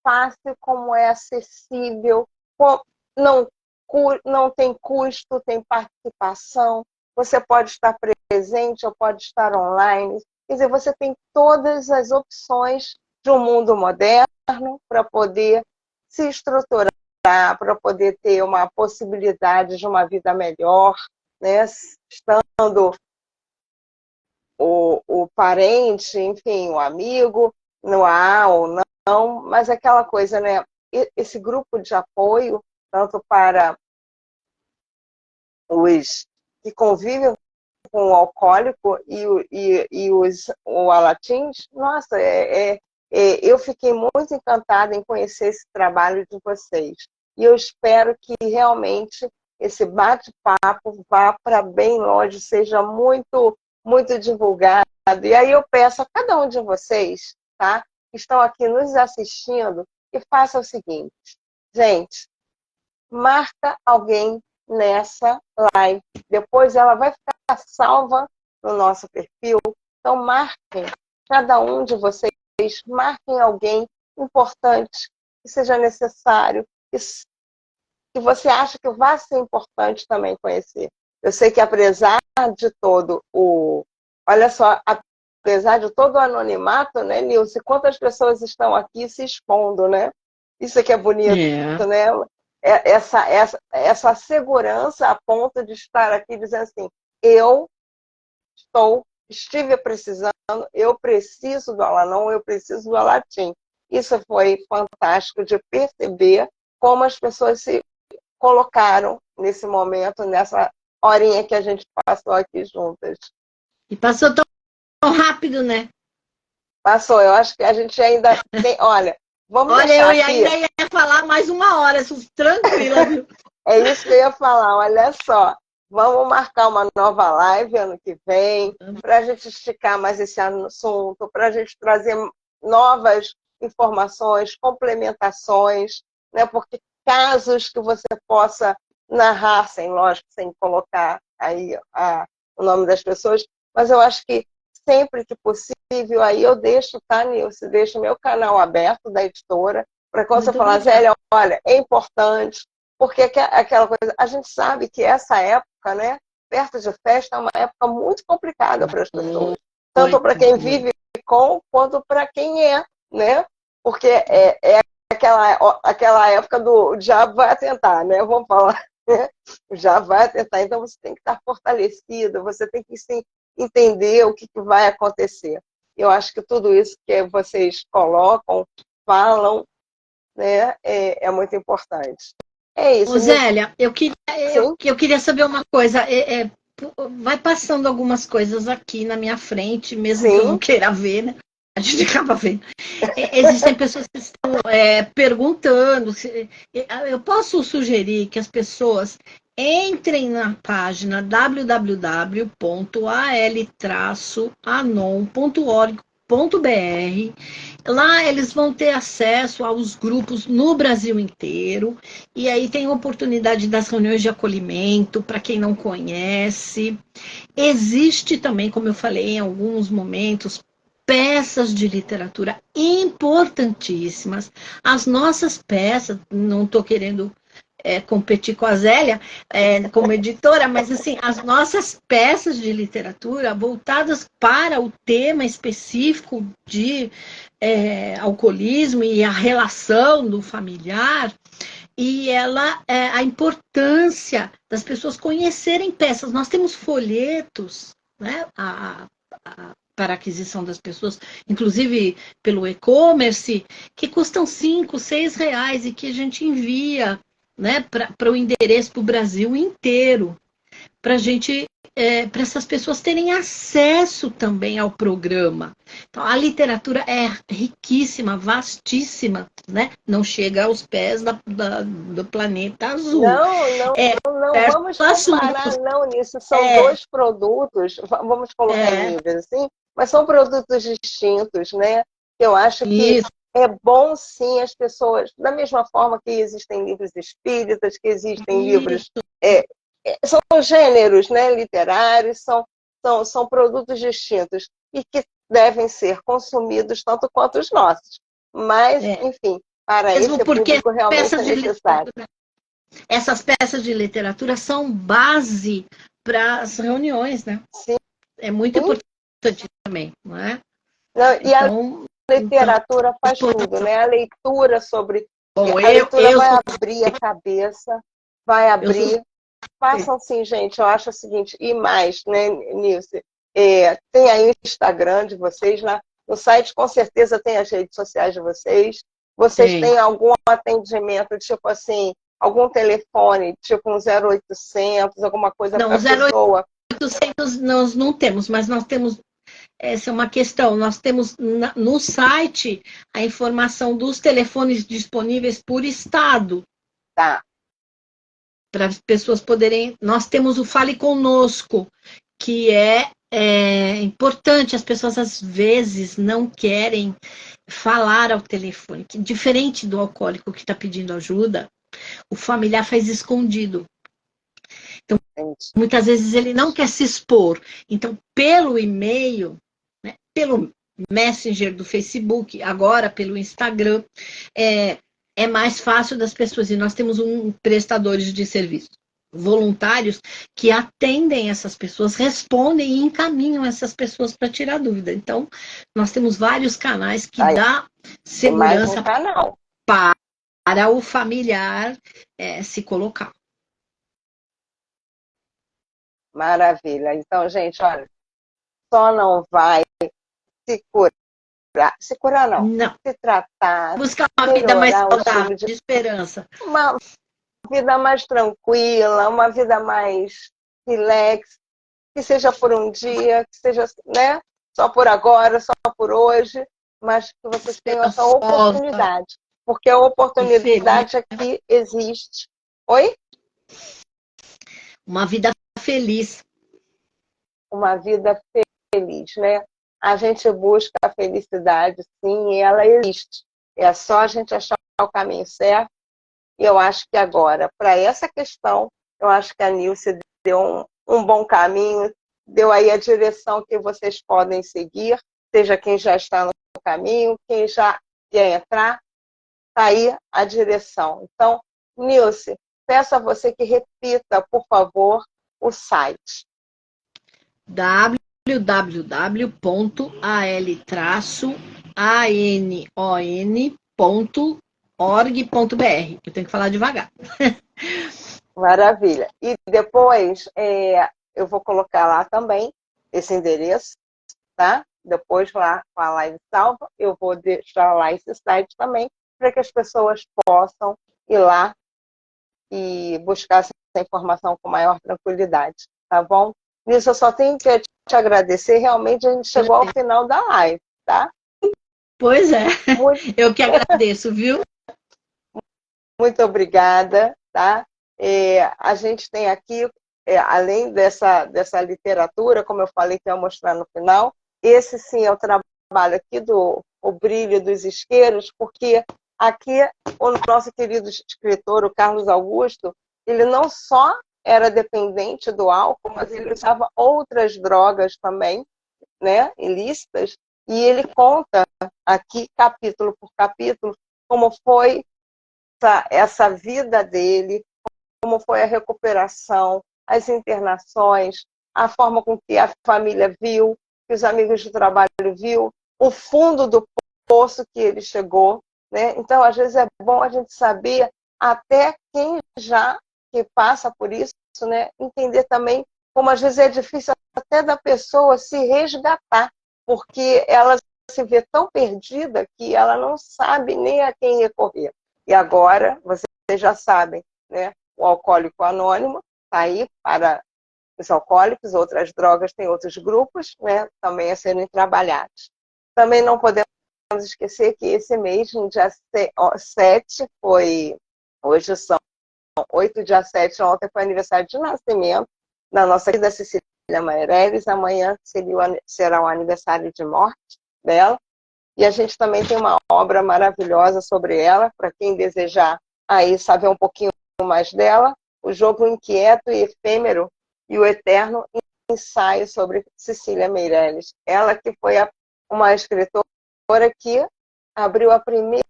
fácil, como é acessível, não, não tem custo, tem participação, você pode estar presente ou pode estar online. Quer dizer, você tem todas as opções de um mundo moderno para poder se estruturar, para poder ter uma possibilidade de uma vida melhor, né? Estando o parente, enfim, o amigo, no ar ou não, mas aquela coisa, né? Esse grupo de apoio, tanto para os que convivem com o alcoólico e os alatins, nossa, eu fiquei muito encantada em conhecer esse trabalho de vocês. E eu espero que realmente esse bate-papo vá para bem longe, seja muito, muito divulgado. E aí eu peço a cada um de vocês, tá, que estão aqui nos assistindo, que faça o seguinte, gente, marca alguém nessa live. Depois ela vai ficar salva no nosso perfil. Então marquem, cada um de vocês, marquem alguém importante, que seja necessário, que você acha que vai ser importante também conhecer. Eu sei que apesar de todo olha só, apesar de todo o anonimato, né, Nilce, quantas pessoas estão aqui se expondo, né? Isso aqui é bonito, né? Essa segurança a ponto de estar aqui dizendo assim, eu estou estive precisando, eu preciso do Alanon, eu preciso do Alatim. Isso foi fantástico de perceber como as pessoas se colocaram nesse momento, nessa horinha que a gente passou aqui juntas. E passou tão rápido, né? Passou, eu acho que a gente ainda tem. Olha, vamos Olha, deixar eu aqui. ainda ia falar mais 1 hora, tranquila, viu? É isso que eu ia falar, olha só. Vamos marcar uma nova live ano que vem, para a gente esticar mais esse assunto, para a gente trazer novas informações, complementações, né? Porque casos que você possa narrar, sem lógico, sem colocar aí o nome das pessoas, mas eu acho que sempre que possível, aí eu deixo, tá, Nilce? Deixo o meu canal aberto da editora, para quando você falar, Zélia, olha, é importante, porque aquela coisa, a gente sabe que essa época, né, perto de festa, é uma época muito complicada para as pessoas. Tanto para quem vive com, quanto para quem é, né? Porque é aquela época do diabo vai atentar, né? Vamos falar, né? O diabo vai atentar. Então você tem que estar fortalecido, você tem que sim, entender o que vai acontecer. Eu acho que tudo isso que vocês colocam, falam, né, é muito importante. É isso. Ô, Zélia, eu queria saber uma coisa. Vai passando algumas coisas aqui na minha frente, mesmo que eu não queira ver, né? A gente acaba vendo. Existem pessoas que estão perguntando. Eu posso sugerir que as pessoas entrem na página www.al-anon.org.br. Lá eles vão ter acesso aos grupos no Brasil inteiro, e aí tem oportunidade das reuniões de acolhimento para quem não conhece. Existe também, como eu falei em alguns momentos, peças de literatura importantíssimas. As nossas peças, não estou querendo competir com a Zélia como editora, mas assim, as nossas peças de literatura voltadas para o tema específico de alcoolismo e a relação do familiar, e a importância das pessoas conhecerem peças. Nós temos folhetos, né, para aquisição das pessoas, inclusive pelo e-commerce, que custam 5, 6 reais e que a gente envia, né, para o endereço para o Brasil inteiro, para para essas pessoas terem acesso também ao programa. Então, a literatura é riquíssima, vastíssima, né? Não chega aos pés do planeta azul. Não vamos comparar, não, nisso. São dois produtos, vamos colocar em níveis assim, mas são produtos distintos, né? Eu acho que é bom, sim, as pessoas, da mesma forma que existem livros espíritas, que existem livros... são gêneros, né, literários, são produtos distintos e que devem ser consumidos tanto quanto os nossos. Mas, enfim, para esse público realmente é necessário. Essas peças de literatura são base para as reuniões, né? Sim. É muito importante também, não é? Não, e então, a literatura faz tudo, né? A leitura sobre... Bom, a leitura vai abrir a cabeça, vai abrir... Façam sim, gente. Eu acho o seguinte, e mais, né, Nilce? Tem aí o Instagram de vocês, no site com certeza tem as redes sociais de vocês. Vocês têm algum atendimento, tipo assim, algum telefone, tipo um 0800, alguma coisa para a pessoa? 0800 nós não temos, mas nós temos, essa é uma questão, nós temos no site a informação dos telefones disponíveis por estado. Tá. Para as pessoas poderem... Nós temos o Fale Conosco, que é importante. As pessoas, às vezes, não querem falar ao telefone. Que, diferente do alcoólico que está pedindo ajuda, o familiar faz escondido. Então, muitas vezes, ele não quer se expor. Então, pelo e-mail, né, pelo Messenger do Facebook, agora pelo Instagram, é mais fácil das pessoas. E nós temos prestadores de serviço voluntários que atendem essas pessoas, respondem e encaminham essas pessoas para tirar dúvida. Então, nós temos vários canais que dá segurança para o familiar se colocar. Maravilha. Então, gente, olha, só não vai se curar não, Não. se tratar, Buscar uma vida mais melhorar o estilo saudável, de esperança. uma vida mais tranquila, uma vida mais relax, que seja por um dia, que seja, né, só por agora, só por hoje, mas que vocês tenham essa oportunidade, porque a oportunidade aqui existe. Oi? Uma vida feliz. Uma vida feliz, né? A gente busca a felicidade, sim, e ela existe. É só a gente achar o caminho certo. E eu acho que agora, para essa questão, eu acho que a Nilce deu um bom caminho, deu aí a direção que vocês podem seguir, seja quem já está no caminho, quem já quer entrar, está aí a direção. Então, Nilce, peço a você que repita, por favor, o site. www.al-anon.org.br. Eu tenho que falar devagar. Maravilha. E depois eu vou colocar lá também esse endereço, tá? Depois lá com a live salva, eu vou deixar lá esse site também, para que as pessoas possam ir lá e buscar essa informação com maior tranquilidade, tá bom? Nisso eu só tenho que te agradecer, realmente a gente chegou ao final da live, tá? Pois é, eu que agradeço, viu? Muito obrigada, tá? A gente tem aqui, além dessa literatura, como eu falei que eu ia mostrar no final, esse sim é o trabalho aqui do O Brilho dos Isqueiros, porque aqui o nosso querido escritor, o Carlos Augusto, ele não só era dependente do álcool, mas ele usava outras drogas também, né, ilícitas, e ele conta aqui, capítulo por capítulo, como foi essa vida dele, como foi a recuperação, as internações, a forma com que a família viu, que os amigos de trabalho viu, o fundo do poço que ele chegou, né? Então, às vezes é bom a gente saber até quem já que passa por isso, né? Entender também como às vezes é difícil até da pessoa se resgatar, porque ela se vê tão perdida que ela não sabe nem a quem recorrer. E agora, vocês já sabem, né? O Alcoólico Anônimo está aí para os alcoólicos, outras drogas têm outros grupos, né? Também a serem trabalhados. Também não podemos esquecer que esse mês, no dia 7, hoje são 8, dia 7, ontem foi aniversário de nascimento da nossa querida Cecília Meirelles, amanhã será o aniversário de morte dela. E a gente também tem uma obra maravilhosa sobre ela, para quem desejar aí saber um pouquinho mais dela, O Jogo Inquieto e Efêmero e o Eterno Ensaio sobre Cecília Meirelles. Ela que foi uma escritora que abriu a primeira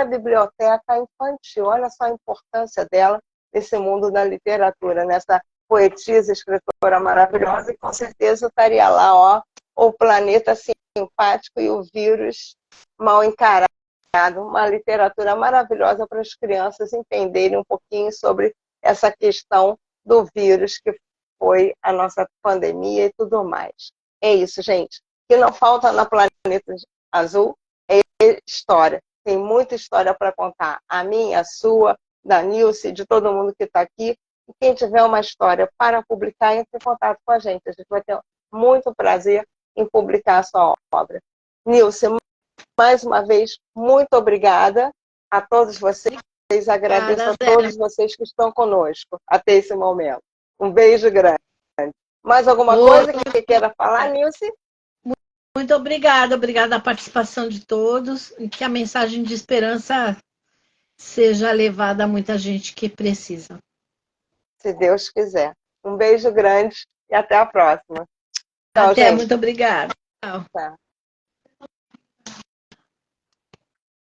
biblioteca infantil. Olha só a importância dela nesse mundo da literatura, nessa poetisa, escritora maravilhosa, e com certeza estaria lá, ó, o planeta simpático e o vírus mal encarado. Uma literatura maravilhosa para as crianças entenderem um pouquinho sobre essa questão do vírus que foi a nossa pandemia e tudo mais. É isso, gente. O que não falta na Planeta Azul é história. Tem muita história para contar. A minha, a sua, da Nilce, de todo mundo que está aqui. E quem tiver uma história para publicar, entre em contato com a gente. A gente vai ter muito prazer em publicar a sua obra. Nilce, mais uma vez, muito obrigada a todos vocês. Agradeço a todos vocês que estão conosco até esse momento. Um beijo grande. Mais alguma coisa que queira falar, Nilce? Muito obrigada a participação de todos e que a mensagem de esperança seja levada a muita gente que precisa. Se Deus quiser. Um beijo grande e até a próxima. Tchau, até, gente. Muito obrigada. Tchau.